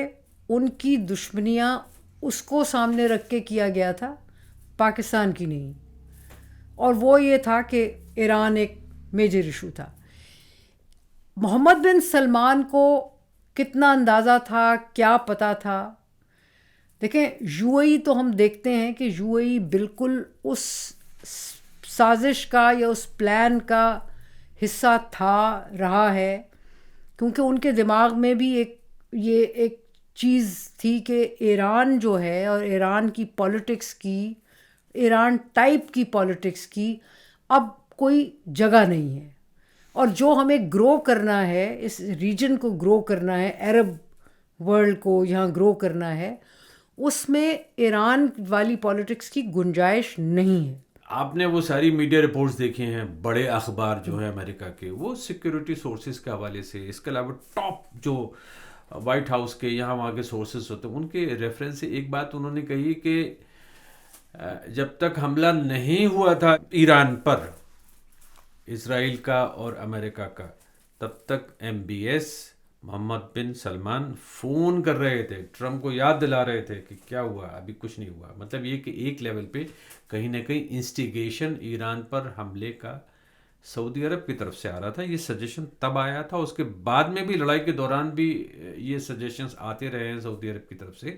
[SPEAKER 2] ان کی دشمنیاں اس کو سامنے رکھ کے کیا گیا تھا، پاکستان کی نہیں. اور وہ یہ تھا کہ ایران ایک میجر ایشو تھا. محمد بن سلمان کو کتنا اندازہ تھا، کیا پتہ تھا؟ دیکھیں یو اے ای تو ہم دیکھتے ہیں کہ یو اے ای بالکل اس سازش کا یا اس پلان کا حصہ تھا، رہا ہے، کیونکہ ان کے دماغ میں بھی یہ ایک چیز تھی کہ ایران جو ہے اور ایران کی پالیٹکس کی، ایران ٹائپ کی پالیٹکس کی اب کوئی جگہ نہیں ہے، اور جو ہمیں گرو کرنا ہے، اس ریجن کو گرو کرنا ہے، عرب ورلڈ کو یہاں گرو کرنا ہے، اس میں ایران والی پالیٹکس کی گنجائش نہیں ہے.
[SPEAKER 1] آپ نے وہ ساری میڈیا رپورٹس دیکھے ہیں، بڑے اخبار جو ہیں امریکہ کے، وہ سیکیورٹی سورسز کے حوالے سے، اس کے علاوہ ٹاپ جو وائٹ ہاؤس کے یہاں وہاں کے سورسز ہوتے ہیں، ان کے ریفرنس سے ایک بات انہوں نے کہی کہ جب تک حملہ نہیں ہوا تھا ایران پر، اسرائیل کا اور امریکہ کا، تب تک ایم بی ایس محمد بن سلمان فون کر رہے تھے، ٹرمپ کو یاد دلا رہے تھے کہ کیا ہوا، ابھی کچھ نہیں ہوا. مطلب یہ کہ ایک لیول پہ کہیں نہ کہیں انسٹیگیشن ایران پر حملے کا سعودی عرب کی طرف سے آ رہا تھا. یہ سجیشن تب آیا تھا، اس کے بعد میں بھی لڑائی کے دوران بھی یہ سجیشنز آتے رہے ہیں سعودی عرب کی طرف سے،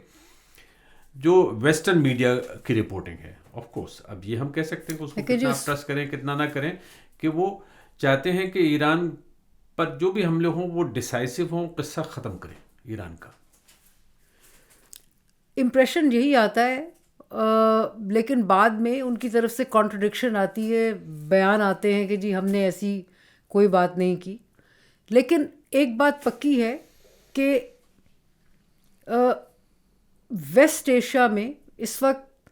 [SPEAKER 1] جو ویسٹرن میڈیا کی رپورٹنگ ہے. آف کورس اب یہ ہم کہہ سکتے ہیں کہ اس کو کتنا ٹرسٹ کریں کتنا نہ کریں، کہ وہ چاہتے ہیں کہ ایران پر جو بھی حملے ہوں وہ ڈیسائسو ہوں، قصہ ختم کریں ایران کا.
[SPEAKER 2] امپریشن یہی آتا ہے، لیکن بعد میں ان کی طرف سے کانٹرڈکشن آتی ہے، بیان آتے ہیں کہ جی ہم نے ایسی کوئی بات نہیں کی. لیکن ایک بات پکی ہے کہ ویسٹ ایشیا میں اس وقت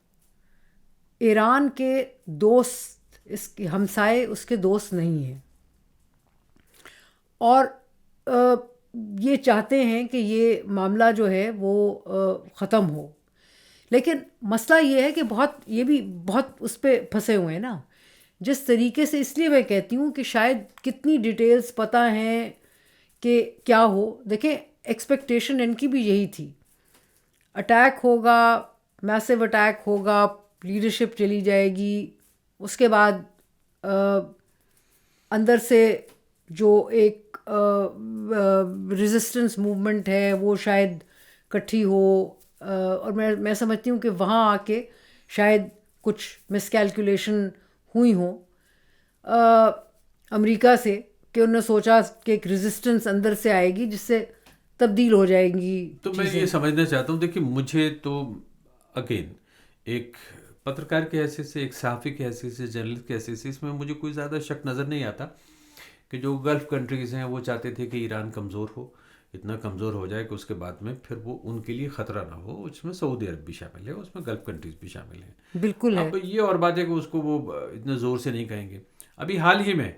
[SPEAKER 2] ایران کے دوست، اس کے ہمسائے اس کے دوست نہیں ہیں، اور یہ چاہتے ہیں کہ یہ معاملہ جو ہے وہ ختم ہو. لیکن مسئلہ یہ ہے کہ یہ بھی بہت اس پہ پھنسے ہوئے ہیں نا، جس طریقے سے. اس لیے میں کہتی ہوں کہ شاید کتنی ڈیٹیلز پتہ ہیں کہ کیا ہو. دیکھیں ایکسپیکٹیشن ان کی بھی یہی تھی، اٹیک ہوگا، میسو اٹیک ہوگا، لیڈرشپ چلی جائے گی، اس کے بعد اندر سے جو ایک ریزسٹنس موومنٹ ہے وہ شاید کٹھی ہو، اور میں سمجھتی ہوں کہ وہاں آ کے شاید کچھ مس کیلکولیشن ہوئی ہوں امریکہ سے، کہ انہوں نے سوچا کہ ایک ریزسٹنس اندر سے آئے گی جس سے تبدیل ہو جائیں گی.
[SPEAKER 1] تو میں یہ سمجھنا چاہتا ہوں، دیکھیے مجھے تو اگین ایک پترکار کی حیثیت سے، ایک صحافی کی حیثیت سے، جرنلسٹ کی حیثیت سے، اس میں مجھے کوئی زیادہ شک نظر نہیں آتا کہ جو گلف کنٹریز ہیں وہ چاہتے تھے کہ ایران کمزور ہو، اتنا کمزور ہو جائے کہ اس کے بعد میں پھر وہ ان کے لیے خطرہ نہ ہو. اس میں سعودی عرب بھی شامل ہے، اس میں گلف کنٹریز بھی شامل ہیں.
[SPEAKER 2] بالکل ہے.
[SPEAKER 1] اب یہ اور بات ہے کہ اس کو وہ اتنے زور سے نہیں کہیں گے. ابھی حال ہی میں،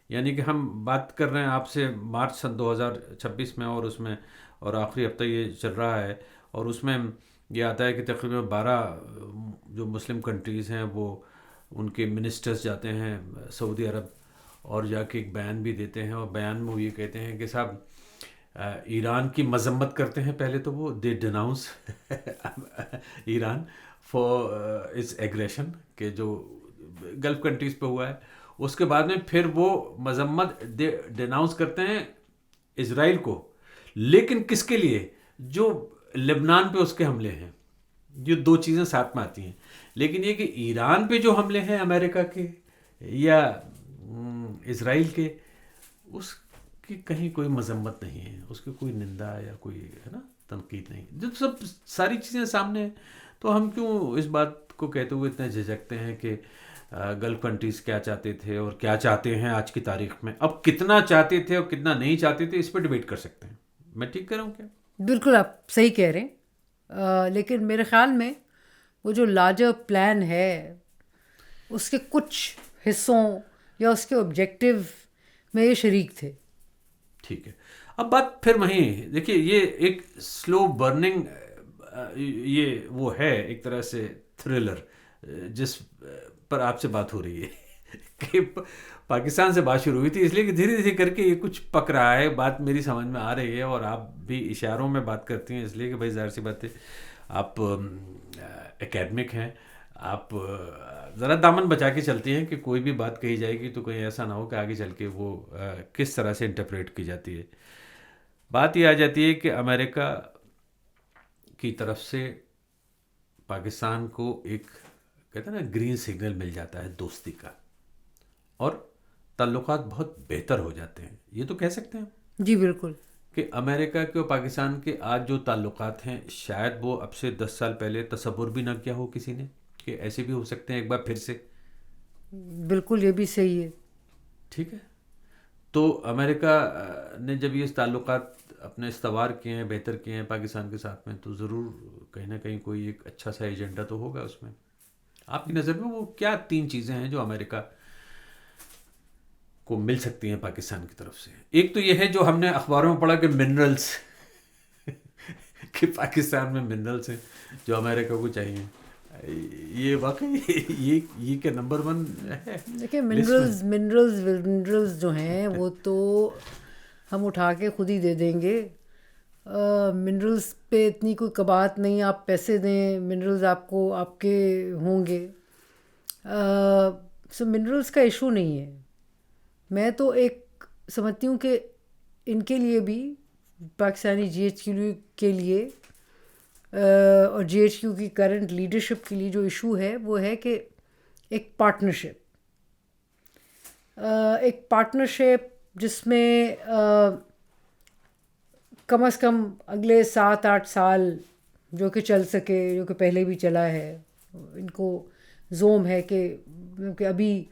[SPEAKER 1] یعنی کہ ہم بات کر رہے ہیں آپ سے مارچ سن 2026 میں، اور اس میں اور آخری ہفتہ یہ چل رہا ہے، اور اس میں یہ آتا ہے کہ تقریباً 12 جو مسلم کنٹریز ہیں وہ ان کے منسٹرز جاتے ہیں سعودی عرب، اور جا کے ایک بیان بھی دیتے ہیں، اور بیان میں وہ یہ کہتے ہیں کہ صاحب ایران کی مذمت کرتے ہیں. پہلے تو وہ they denounce Iran for its aggression کہ جو گلف کنٹریز پہ ہوا ہے. اس کے بعد میں پھر وہ مذمت ڈیناؤنس کرتے ہیں اسرائیل کو، لیکن کس کے لیے؟ جو لبنان پہ اس کے حملے ہیں. یہ دو چیزیں ساتھ میں آتی ہیں. لیکن یہ کہ ایران پہ جو حملے ہیں امریکہ کے یا اسرائیل کے، اس کی کہیں کوئی مذمت نہیں ہے، اس کی کوئی نندا یا کوئی ہے نا تنقید نہیں. جو سب ساری چیزیں سامنے ہیں، تو ہم کیوں اس بات کو کہتے ہوئے اتنے جھجکتے ہیں کہ گلف کنٹریز کیا چاہتے تھے اور کیا چاہتے ہیں آج کی تاریخ میں؟ اب کتنا چاہتے تھے اور کتنا نہیں چاہتے تھے، اس پہ ڈیبیٹ کر سکتے ہیں. میں ٹھیک کر رہا ہوں کیا؟
[SPEAKER 2] بالکل آپ صحیح کہہ رہے ہیں، لیکن میرے خیال میں وہ جو لارجر پلان ہے اس کے کچھ حصوں یا اس کے آبجیکٹو میں یہ شریک تھے.
[SPEAKER 1] ٹھیک ہے. اب بات پھر وہیں دیکھیے، یہ ایک سلو برننگ یہ وہ ہے ایک طرح سے تھرلر جس پر آپ سے بات ہو رہی ہے کہ پاکستان سے بات شروع ہوئی تھی، اس لیے کہ دھیرے دھیرے کر کے یہ کچھ پک رہا ہے. بات میری سمجھ میں آ رہی ہے اور آپ بھی اشاروں میں بات کرتی ہیں، اس لیے کہ بھائی ظاہر سی بات ہے آپ اکیڈمک ہیں، آپ ذرا دامن بچا کے چلتی ہیں کہ کوئی بھی بات کہی جائے گی تو کوئی ایسا نہ ہو کہ آگے چل کے وہ کس طرح سے انٹرپریٹ کی جاتی ہے. بات یہ آ جاتی ہے کہ امریکہ کی طرف سے پاکستان کو ایک کہتے ہیں نا گرین سگنل مل جاتا ہے دوستی کا، اور تعلقات بہت بہتر ہو جاتے ہیں. یہ تو کہہ سکتے ہیں
[SPEAKER 2] جی بالکل
[SPEAKER 1] کہ امریکہ کے اور پاکستان کے آج جو تعلقات ہیں شاید وہ اب سے 10 سال پہلے تصور بھی نہ کیا ہو کسی نے کہ ایسے بھی ہو سکتے ہیں ایک بار پھر سے.
[SPEAKER 2] بالکل یہ بھی صحیح ہے.
[SPEAKER 1] ٹھیک ہے. تو امریکہ نے جب یہ تعلقات اپنے استوار کیے ہیں، بہتر کیے ہیں پاکستان کے ساتھ میں، تو ضرور کہیں نہ کہیں کوئی ایک اچھا سا ایجنڈا تو ہوگا اس میں. آپ کی نظر میں وہ کیا 3 چیزیں ہیں جو امریکہ کو مل سکتی ہیں پاکستان کی طرف سے؟ ایک تو یہ ہے جو ہم نے اخباروں میں پڑھا کہ منرلز کہ پاکستان میں منرلز ہیں جو امریکہ کو چاہیے. یہ واقعی یہ کہ نمبر 1 ہے؟
[SPEAKER 2] دیکھیں منرلز جو ہیں وہ تو ہم اٹھا کے خود ہی دے دیں گے. منرلز پہ اتنی کوئی قباحت نہیں، آپ پیسے دیں منرلز آپ کو آپ کے ہوں گے. سو منرلز کا ایشو نہیں ہے. میں تو ایک سمجھتی ہوں کہ ان کے لیے بھی پاکستانی جی ایچ کیو کے لیے اور جی ایچ کیو کی کرنٹ لیڈرشپ کے لیے جو ایشو ہے وہ ہے کہ ایک پارٹنرشپ جس میں کم از کم اگلے 7-8 سال جو کہ چل سکے، جو کہ پہلے بھی چلا ہے. ان کو زوم ہے کہ ابھی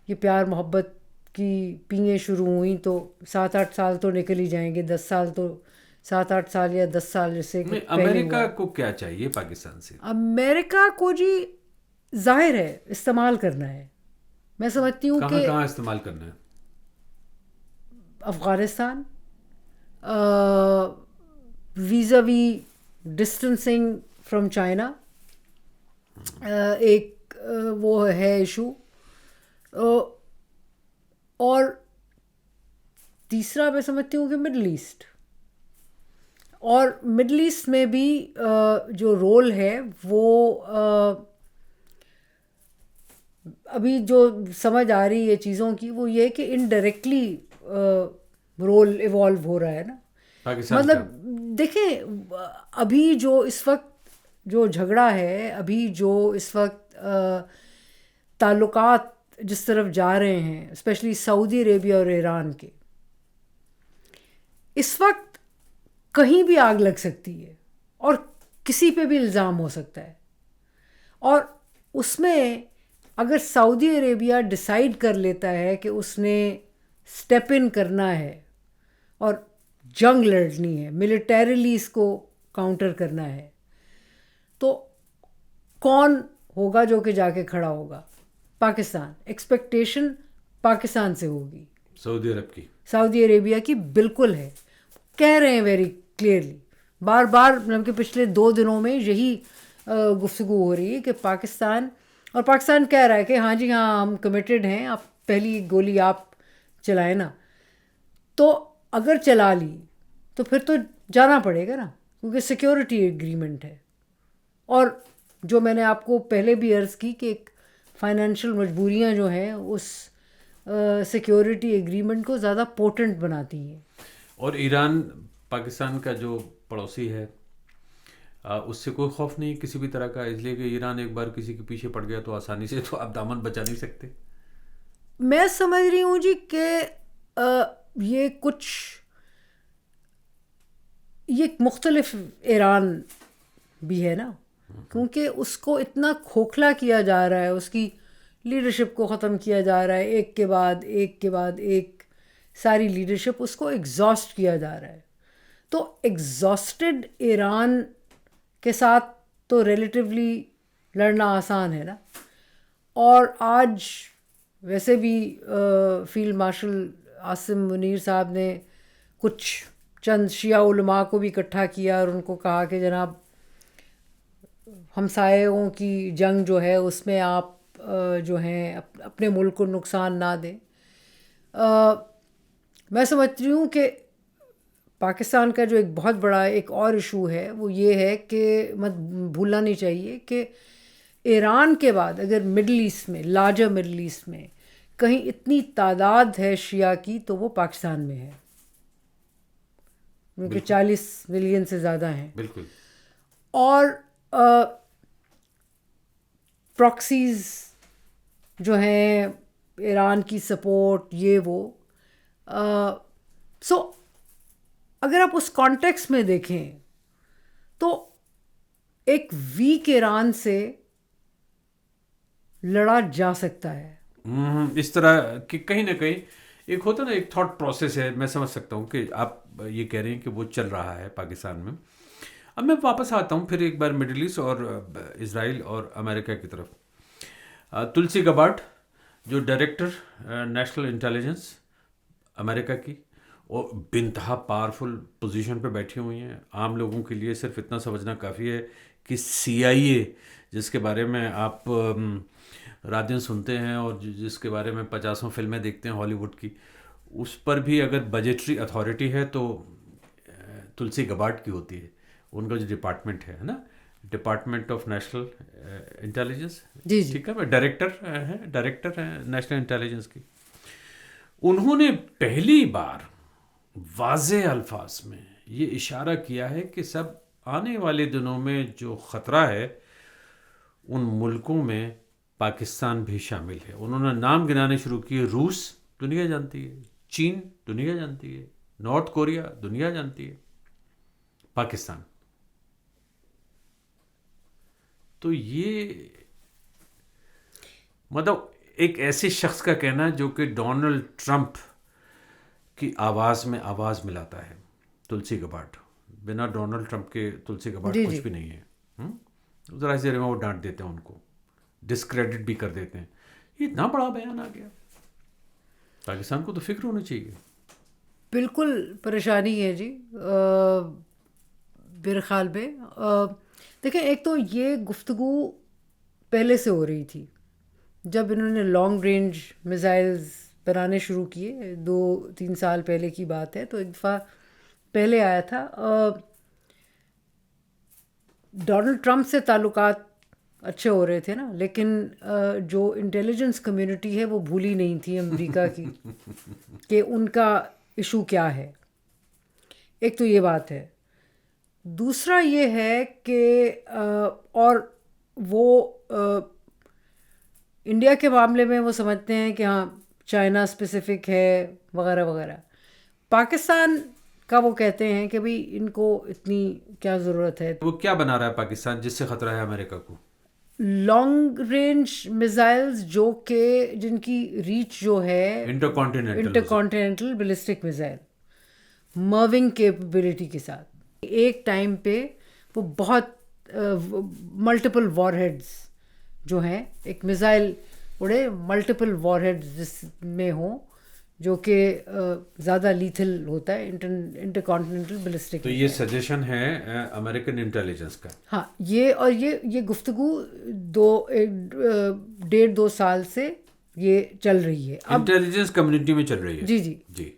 [SPEAKER 2] یہ پیار محبت کی پینگیں شروع ہوئیں تو 7-8 سال تو نکل ہی جائیں گے، 10 سال تو 7-8 سال یا 10 سال جیسے کہ
[SPEAKER 1] امریکہ کو کیا چاہیے پاکستان سے؟
[SPEAKER 2] امریکہ کو جی ظاہر ہے استعمال کرنا ہے. میں سمجھتی ہوں کہ
[SPEAKER 1] کہاں استعمال کرنا ہے؟
[SPEAKER 2] Afghanistan vis-a-vis distancing from China ایک وہ ہے ایشو. اور تیسرا میں سمجھتی ہوں کہ مڈل ایسٹ، اور مڈل ایسٹ میں بھی جو رول ہے وہ ابھی جو سمجھ آ رہی ہے چیزوں کی وہ یہ کہ انڈائریکٹلی رول ایوالو ہو رہا ہے نا. مطلب دیکھیں ابھی جو اس وقت جو جھگڑا ہے، ابھی جو اس وقت تعلقات جس طرف جا رہے ہیں اسپیشلی سعودی عربیہ اور ایران کے، اس وقت کہیں بھی آگ لگ سکتی ہے اور کسی پہ بھی الزام ہو سکتا ہے. اور اس میں اگر سعودی عربیہ ڈیسائیڈ کر لیتا ہے کہ اس نے اسٹیپ ان کرنا ہے اور جنگ لڑنی ہے، ملیٹریلی اس کو کاؤنٹر کرنا ہے، تو کون ہوگا جو کہ جا کے کھڑا ہوگا؟ پاکستان. ایکسپیکٹیشن پاکستان سے ہوگی. سعودی عربیہ کی بالکل ہے. کہہ رہے ہیں ویری کلیئرلی، بار بار مطلب کہ پچھلے 2 دنوں میں یہی گفتگو ہو رہی ہے کہ پاکستان کہہ رہا ہے کہ ہاں جی ہاں ہم کمیٹڈ ہیں، آپ پہلی گولی آپ چلائیں نا. تو اگر چلا لی تو پھر تو جانا پڑے گا نا، کیونکہ سیکیورٹی ایگریمنٹ ہے. اور جو میں نے آپ کو پہلے بھی عرض کی کہ ایک فائنینشیل مجبوریاں جو ہیں اس سیکیورٹی ایگریمنٹ کو زیادہ پوٹنٹ بناتی ہیں.
[SPEAKER 1] اور ایران پاکستان کا جو پڑوسی ہے اس سے کوئی خوف نہیں کسی بھی طرح کا، اس لیے کہ ایران ایک بار کسی کے پیچھے پڑ گیا تو آسانی سے تو آپ دامن بچا نہیں سکتے.
[SPEAKER 2] میں سمجھ رہی ہوں جی کہ یہ مختلف ایران بھی ہے نا، کیونکہ اس کو اتنا کھوکھلا کیا جا رہا ہے، اس کی لیڈرشپ کو ختم کیا جا رہا ہے، ایک کے بعد ایک ساری لیڈرشپ اس کو ایگزاسٹ کیا جا رہا ہے. تو ایگزاسٹڈ ایران کے ساتھ تو ریلیٹیولی لڑنا آسان ہے نا. اور آج ویسے بھی فیلڈ مارشل عاصم منیر صاحب نے کچھ چند شیعہ علماء کو بھی اکٹھا کیا اور ان کو کہا کہ جناب ہمسایوں کی جنگ جو ہے اس میں آپ جو ہیں اپنے ملک کو نقصان نہ دیں. میں سمجھتی ہوں کہ پاکستان کا جو ایک بہت بڑا ایک اور ایشو ہے وہ یہ ہے کہ مت بھولنا نہیں چاہیے کہ ایران کے بعد اگر مڈل ایسٹ میں لارجر مڈل ایسٹ میں کہیں اتنی تعداد ہے شیعہ کی تو وہ پاکستان میں ہے، کیونکہ 40 ملین سے زیادہ ہیں.
[SPEAKER 1] بالکل.
[SPEAKER 2] اور پراکسیز جو ہیں ایران کی سپورٹ یہ وہ سو اگر آپ اس کانٹیکس میں دیکھیں تو ایک ویک ایران سے لڑا جا سکتا ہے.
[SPEAKER 1] اس طرح کہ کہیں نہ کہیں ایک ہوتا نا ایک تھاٹ پروسیس ہے. میں سمجھ سکتا ہوں کہ آپ یہ کہہ رہے ہیں کہ وہ چل رہا ہے پاکستان میں. اب میں واپس آتا ہوں پھر ایک بار مڈل ایسٹ اور اسرائیل اور امریکہ کی طرف. تلسی گبارڈ جو ڈائریکٹر نیشنل انٹیلیجنس امریکہ کی، اور بنتہا پاورفل پوزیشن پہ بیٹھی ہوئی ہیں. عام لوگوں کے لیے صرف اتنا سمجھنا کافی ہے کہ CIA جس کے بارے میں آپ رات دن سنتے ہیں اور جس کے بارے میں 50 فلمیں دیکھتے ہیں ہالی ووڈ کی، اس پر بھی اگر بجٹری اتھارٹی ہے تو تلسی گبارڈ کی ہوتی ہے. ان کا جو ڈپارٹمنٹ ہے نا، ڈپارٹمنٹ آف نیشنل انٹیلیجنس،
[SPEAKER 2] جی
[SPEAKER 1] ٹھیک ہے، میں ڈائریکٹر ہیں نیشنل انٹیلیجنس کی. انہوں نے پہلی بار واضح الفاظ میں یہ اشارہ کیا ہے کہ سب آنے والے دنوں میں جو خطرہ ہے ان ملکوں میں پاکستان بھی شامل ہے. انہوں نے نام گنانے شروع کیے. روس دنیا جانتی ہے، چین دنیا جانتی ہے، نارتھ کوریا دنیا جانتی ہے، پاکستان. تو یہ مطلب ایک ایسے شخص کا کہنا جو کہ ڈونلڈ ٹرمپ کی آواز میں آواز ملاتا ہے. تلسی گبارڈ بنا ڈونلڈ ٹرمپ کے تلسی گبارڈ کچھ بھی نہیں ہے. ذرا اس ذریعے میں وہ ڈانٹ دیتے ہیں، ان کو ڈسکریڈٹ بھی کر دیتے ہیں. یہ اتنا بڑا بیان آ گیا. پاکستان کو تو فکر ہونی چاہیے.
[SPEAKER 2] بالکل پریشانی ہے جی میرے خیال میں. دیکھیں ایک تو یہ گفتگو پہلے سے ہو رہی تھی جب انہوں نے لانگ رینج میزائلز بنانے شروع کیے 2-3 سال پہلے کی بات ہے. تو ایک دفعہ پہلے آیا تھا. ڈونلڈ ٹرمپ سے تعلقات اچھے ہو رہے تھے نا، لیکن جو انٹیلیجنس کمیونٹی ہے وہ بھولی نہیں تھی امریکہ کی کہ ان کا ایشو کیا ہے. ایک تو یہ بات ہے. دوسرا یہ ہے کہ اور وہ انڈیا کے معاملے میں وہ سمجھتے ہیں کہ ہاں چائنا اسپیسیفک ہے وغیرہ وغیرہ. پاکستان کا وہ کہتے ہیں کہ بھئی ان کو اتنی کیا ضرورت ہے.
[SPEAKER 1] وہ کیا بنا رہا ہے پاکستان جس سے خطرہ ہے امریکہ کو؟
[SPEAKER 2] لانگ رینج میزائلز جو کہ جن کی ریچ جو ہے انٹرکانٹیننٹل بیلسٹک میزائل موونگ کیپبلٹی کے ساتھ. ایک ٹائم پہ وہ بہت ملٹیپل وار ہیڈز جو ہیں، ایک میزائل اڑے ملٹیپل وار ہیڈز جس میں ہوں جو کہ زیادہ لیتھل ہوتا ہے انٹرکانٹیننٹل بیلسٹک.
[SPEAKER 1] تو یہ سجیشن ہے امریکن انٹیلیجنس کا.
[SPEAKER 2] ہاں یہ گفتگو 1.5-2 سال سے یہ چل رہی ہے.
[SPEAKER 1] انٹیلیجنس کمیونٹی میں چل رہی ہے.
[SPEAKER 2] جی جی جی.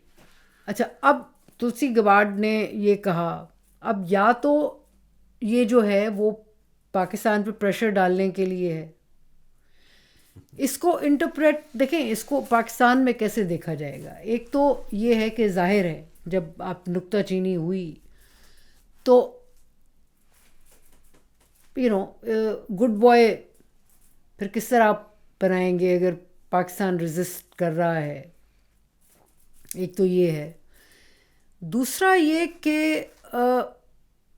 [SPEAKER 2] اچھا اب تلسی گبارڈ نے یہ کہا، اب یا تو یہ جو ہے وہ پاکستان پہ پریشر ڈالنے کے لیے ہے. اس کو انٹرپریٹ دیکھیں، اس کو پاکستان میں کیسے دیکھا جائے گا. ایک تو یہ ہے کہ ظاہر ہے جب آپ نکتہ چینی ہوئی تو گڈ بوائے پھر کس طرح آپ بنائیں گے اگر پاکستان ریزسٹ کر رہا ہے. ایک تو یہ ہے. دوسرا یہ کہ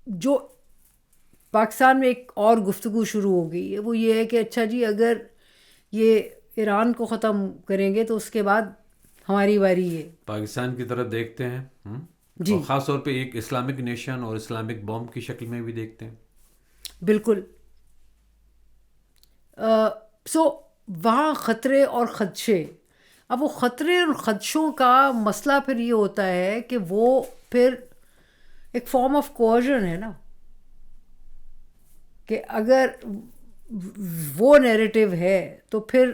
[SPEAKER 2] جو پاکستان میں ایک اور گفتگو شروع ہو گئی ہے وہ یہ ہے کہ اچھا جی اگر یہ ایران کو ختم کریں گے تو اس کے بعد ہماری باری ہے.
[SPEAKER 1] پاکستان کی طرف دیکھتے ہیں
[SPEAKER 2] جی،
[SPEAKER 1] اور خاص طور پہ ایک اسلامک نیشن اور اسلامک بوم کی شکل میں بھی دیکھتے ہیں.
[SPEAKER 2] بالکل. سو وہاں خطرے اور خدشے. اب وہ خطرے اور خدشوں کا مسئلہ پھر یہ ہوتا ہے کہ وہ پھر ایک فارم آف کوئرژن ہے نا, کہ اگر وہ نیریٹو ہے تو پھر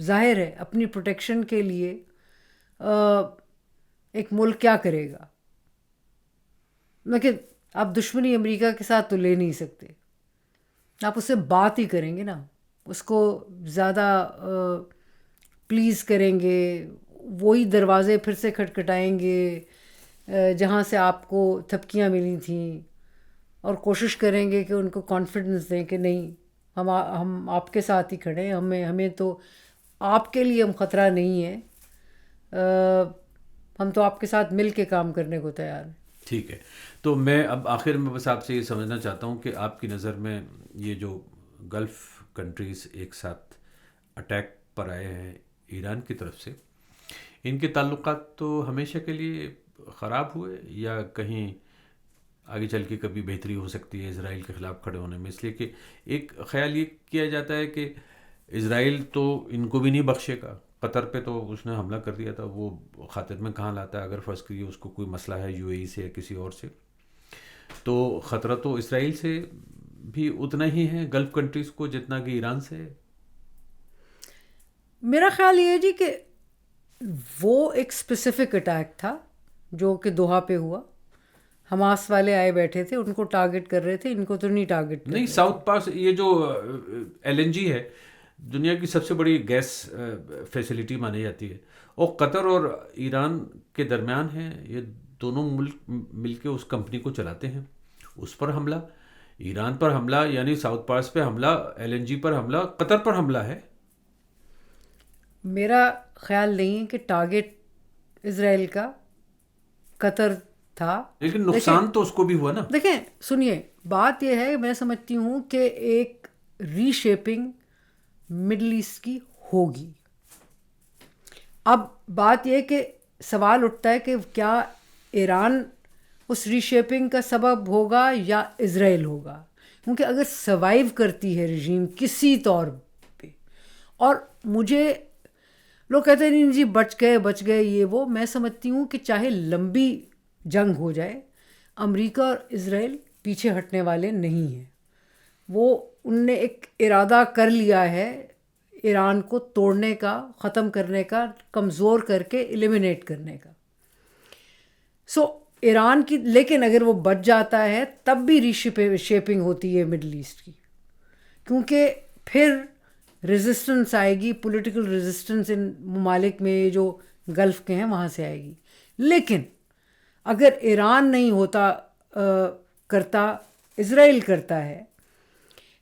[SPEAKER 2] ظاہر ہے اپنی پروٹیکشن کے لیے ایک ملک کیا کرے گا. لیکن آپ دشمنی امریکہ کے ساتھ تو لے نہیں سکتے, آپ اس سے بات ہی کریں گے نا, اس کو زیادہ پلیز کریں گے, وہی دروازے پھر سے کھٹکھٹائیں گے جہاں سے آپ کو تھپکیاں ملی تھیں, اور کوشش کریں گے کہ ان کو کانفیڈنس دیں کہ نہیں ہم آپ کے ساتھ ہی کھڑے ہیں, ہمیں تو آپ کے لیے ہم خطرہ نہیں ہے, ہم تو آپ کے ساتھ مل کے کام کرنے کو تیار ہیں.
[SPEAKER 1] ٹھیک ہے, تو میں اب آخر میں بس آپ سے یہ سمجھنا چاہتا ہوں کہ آپ کی نظر میں یہ جو گلف کنٹریز ایک ساتھ اٹیک پر آئے ہیں ایران کی طرف سے, ان کے تعلقات تو ہمیشہ کے لیے خراب ہوئے یا کہیں آگے چل کے کبھی بہتری ہو سکتی ہے اسرائیل کے خلاف کھڑے ہونے میں؟ اس لیے کہ ایک خیال یہ کیا جاتا ہے کہ اسرائیل تو ان کو بھی نہیں بخشے گا, قطر پہ تو اس نے حملہ کر دیا تھا, وہ خاطر میں کہاں لاتا ہے اگر فرض کریے اس کو کوئی مسئلہ ہے یو اے ای سے یا کسی اور سے, تو خطرہ تو اسرائیل سے بھی اتنا ہی ہے گلف کنٹریز کو جتنا کہ ایران سے ہے.
[SPEAKER 2] میرا خیال یہ ہے جی کہ وہ ایک اسپیسیفک اٹیک تھا جو کہ دوحہ پہ ہوا, حماس والے آئے بیٹھے تھے, ان کو ٹارگٹ کر رہے تھے, ان کو تو نہیں ٹارگٹ
[SPEAKER 1] نہیں. ساؤتھ پاس یہ جو ایل این جی ہے دنیا کی سب سے بڑی گیس فیسلٹی مانی جاتی ہے, اور قطر اور ایران کے درمیان ہے, یہ دونوں ملک مل کے اس کمپنی کو چلاتے ہیں. اس پر حملہ, ایران پر حملہ, یعنی ساؤتھ پاس پہ حملہ, ایل این جی پر حملہ, قطر پر حملہ ہے.
[SPEAKER 2] میرا خیال نہیں ہے کہ ٹارگٹ اسرائیل کا قطر تھا,
[SPEAKER 1] لیکن نقصان تو اس کو بھی ہوا نا.
[SPEAKER 2] دیکھیں سنیے, بات یہ ہے میں سمجھتی ہوں کہ ایک ری شیپنگ مڈل ایسٹ کی ہوگی. اب بات یہ کہ سوال اٹھتا ہے کہ کیا ایران اس ری شیپنگ کا سبب ہوگا یا اسرائیل ہوگا, کیونکہ اگر سروائیو کرتی ہے رژیم کسی طور پہ, اور مجھے لوگ کہتے ہیں نہیں جی بچ گئے یہ وہ, میں سمجھتی ہوں کہ چاہے لمبی جنگ ہو جائے امریکہ اور اسرائیل پیچھے ہٹنے والے نہیں ہیں. وہ ان نے ایک ارادہ کر لیا ہے ایران کو توڑنے کا, ختم کرنے کا, کمزور کر کے ایلیمینیٹ کرنے کا. سو ایران کی, لیکن اگر وہ بچ جاتا ہے تب بھی ری شیپنگ ہوتی ہے مڈل ایسٹ کی, کیونکہ پھر ریزسٹنس آئے گی, پولیٹیکل ریزسٹنس ان ممالک میں جو گلف کے ہیں وہاں سے آئے گی. لیکن اگر ایران نہیں ہوتا کرتا, اسرائیل کرتا ہے,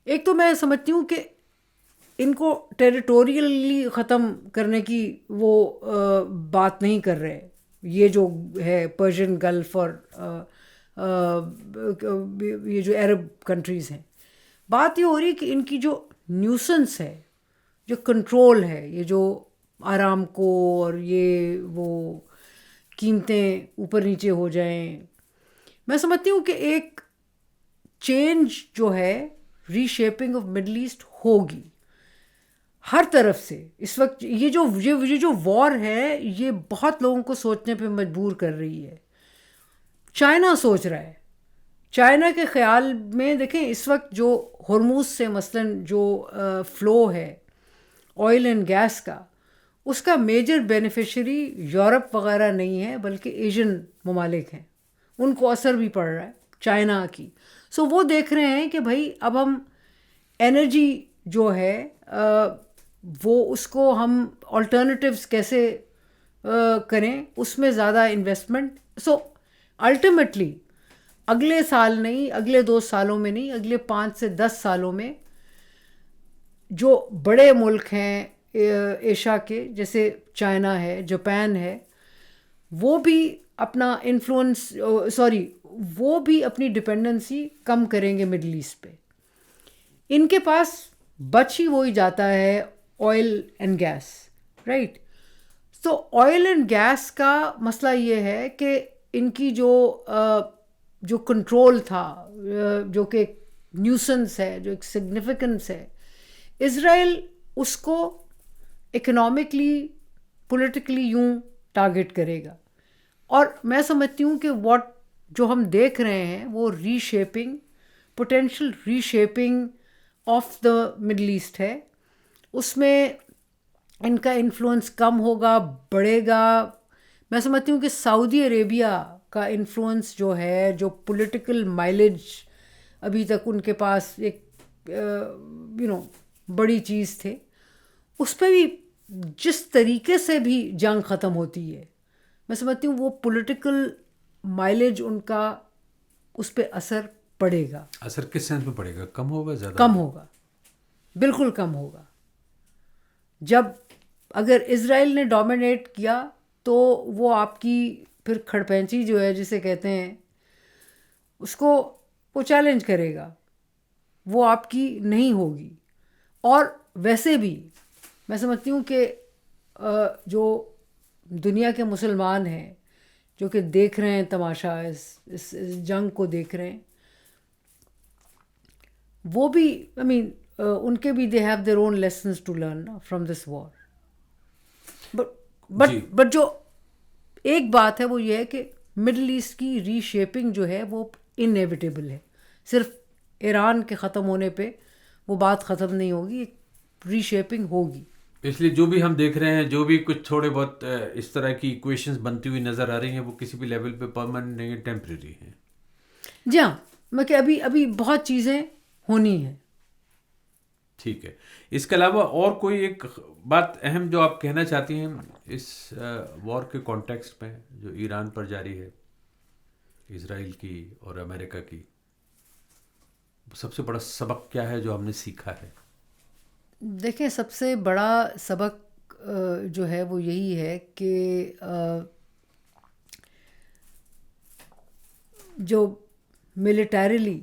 [SPEAKER 2] ایک تو میں سمجھتی ہوں کہ ان کو ٹیریٹوریلی ختم کرنے کی وہ بات نہیں کر رہے, یہ جو ہے پرشین گلف اور یہ جو عرب کنٹریز ہیں, بات یہ ہو رہی ہے کہ ان کی جو نیوسنس ہے, جو کنٹرول ہے, یہ جو آرام کو اور یہ وہ قیمتیں اوپر نیچے ہو جائیں, میں سمجھتی ہوں کہ ایک چینج جو ہے ری شیپنگ آف مڈل ایسٹ ہوگی ہر طرف سے. اس وقت یہ جو وار ہے یہ بہت لوگوں کو سوچنے پہ مجبور کر رہی ہے. چائنا سوچ رہا ہے, چائنا کے خیال میں دیکھیں اس وقت جو ہرموز سے مثلاً جو فلو ہے آئل اینڈ گیس کا, اس کا میجر بینیفیشری یورپ وغیرہ نہیں ہے بلکہ ایشین ممالک ہیں, ان کو اثر بھی پڑ رہا ہے چائنا کی. سو وہ دیکھ رہے ہیں کہ بھائی اب ہم انرجی جو ہے وہ اس کو ہم آلٹرنیٹیوز کیسے کریں, اس میں زیادہ انویسٹمنٹ. سو الٹیمیٹلی اگلے سال نہیں, اگلے 2 سالوں میں نہیں, اگلے 5 سے 10 سالوں میں جو بڑے ملک ہیں ایشیا کے, جیسے چائنا ہے, جاپان ہے, وہ بھی اپنا انفلوئنس وہ بھی اپنی ڈپینڈنسی کم کریں گے مڈل ایسٹ پہ. ان کے پاس بچ ہی وہی جاتا ہے آئل اینڈ گیس, رائٹ. تو آئل اینڈ گیس کا مسئلہ یہ ہے کہ ان کی جو کنٹرول تھا, جو کہ نیوسنس ہے, جو ایک سگنیفیکنس ہے, اسرائیل اس کو اکنامکلی پولیٹیکلی یوں ٹارگٹ کرے گا. اور میں سمجھتی ہوں کہ جو ہم دیکھ رہے ہیں وہ reshaping, potential reshaping of the Middle East ہے. اس میں ان کا انفلوئنس کم ہوگا، بڑھے گا. میں سمجھتی ہوں کہ سعودی عربیہ کا انفلوئنس جو ہے، جو پولیٹیکل مائلیج ابھی تک ان کے پاس ایک بڑی چیز تھے، اس پہ بھی جس طریقے سے بھی جنگ ختم ہوتی ہے، میں سمجھتی ہوں وہ پولیٹیکل مائلیج ان کا اس پہ اثر پڑے گا.
[SPEAKER 1] اثر کس سینس میں پڑے گا؟ کم ہوگا، زیادہ
[SPEAKER 2] کم ہوگا، بالکل کم ہوگا. جب اگر اسرائیل نے ڈومینیٹ کیا تو وہ آپ کی پھر کھڑپینچی جو ہے جسے کہتے ہیں، اس کو وہ چیلنج کرے گا، وہ آپ کی نہیں ہوگی. اور ویسے بھی میں سمجھتی ہوں کہ جو دنیا کے مسلمان ہیں جو کہ دیکھ رہے ہیں تماشا، اس جنگ کو دیکھ رہے ہیں، وہ بھی ان کے بھی they have their own lessons to learn from this war. But جو ایک بات ہے وہ یہ ہے کہ مڈل ایسٹ کی ری شیپنگ جو ہے وہ انیویٹیبل ہے. صرف ایران کے ختم ہونے پہ وہ بات ختم نہیں ہوگی، ری شیپنگ ہوگی.
[SPEAKER 1] اس لیے جو بھی ہم دیکھ رہے ہیں، جو بھی کچھ تھوڑے بہت اس طرح کی ایکویشنز بنتی ہوئی نظر آ رہی ہیں، وہ کسی بھی لیول پہ پرماننٹ نہیں ہے، ٹیمپریری ہیں.
[SPEAKER 2] جی ہاں، میں کہ ابھی بہت چیزیں ہونی ہیں.
[SPEAKER 1] ٹھیک ہے. اس کے علاوہ اور کوئی ایک بات اہم جو آپ کہنا چاہتی ہیں اس وار کے کانٹیکسٹ میں جو ایران پر جاری ہے، اسرائیل کی اور امریکہ کی، سب سے بڑا سبق کیا ہے جو ہم نے سیکھا ہے؟
[SPEAKER 2] دیکھیں، سب سے بڑا سبق جو ہے وہ یہی ہے کہ جو ملیٹریلی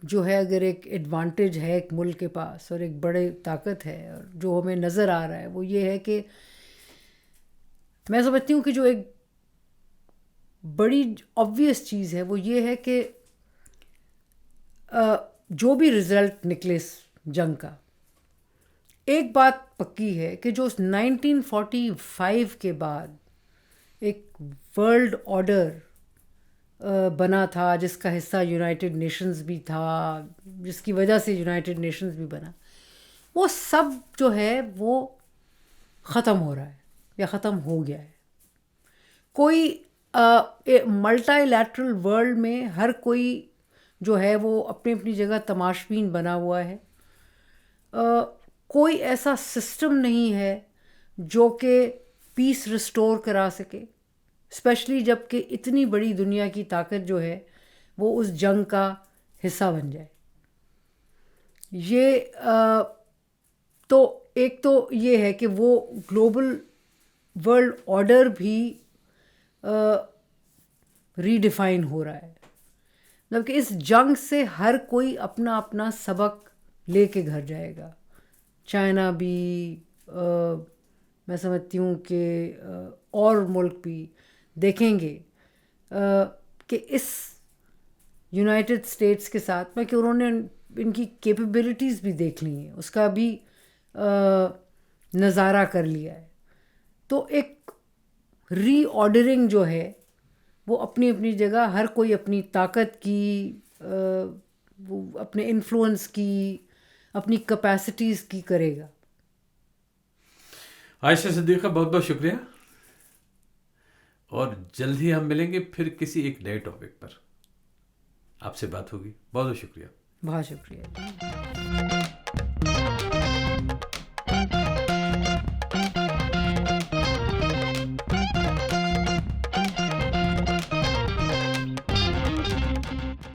[SPEAKER 2] جو ہے، اگر ایک ایڈوانٹیج ہے ایک ملک کے پاس اور ایک بڑے طاقت ہے، اور جو ہمیں نظر آ رہا ہے وہ یہ ہے کہ میں سمجھتی ہوں کہ جو ایک بڑی آبویس چیز ہے وہ یہ ہے کہ جو بھی رزلٹ نکلے اس جنگ کا، ایک بات پکی ہے کہ جو 1945 کے بعد ایک ورلڈ آرڈر بنا تھا، جس کا حصہ یونائٹڈ نیشنز بھی تھا، جس کی وجہ سے یونائٹڈ نیشنز بھی بنا، وہ سب جو ہے وہ ختم ہو رہا ہے یا ختم ہو گیا ہے. کوئی ملٹی لیٹرل ورلڈ میں ہر کوئی جو ہے وہ اپنی اپنی جگہ تماشبین بنا ہوا ہے. کوئی ایسا سسٹم نہیں ہے جو کہ پیس ریسٹور کرا سکے، اسپیشلی جب کہ اتنی بڑی دنیا کی طاقت جو ہے وہ اس جنگ کا حصہ بن جائے. یہ تو ایک تو یہ ہے کہ وہ گلوبل ورلڈ آرڈر بھی ری ڈیفائن ہو رہا ہے. مطلب کہ اس جنگ سے ہر کوئی اپنا اپنا سبق لے کے گھر جائے گا. چائنا بھی، میں سمجھتی ہوں کہ اور ملک بھی دیکھیں گے کہ اس یونائٹڈ اسٹیٹس کے ساتھ میں کہ انہوں نے ان کی کیپیبلٹیز بھی دیکھ لی ہیں، اس کا بھی نظارہ کر لیا ہے. تو ایک ری آرڈرنگ جو ہے وہ اپنی اپنی جگہ ہر کوئی اپنی طاقت کی، اپنے انفلوئنس کی، اپنی کیپیسٹیز کی کرے گا.
[SPEAKER 1] عائشہ صدیقہ، بہت بہت شکریہ، اور جلد ہی ہم ملیں گے پھر کسی ایک نئے ٹاپک پر. آپ سے بات ہوگی. بہت بہت شکریہ.
[SPEAKER 2] بہت شکریہ.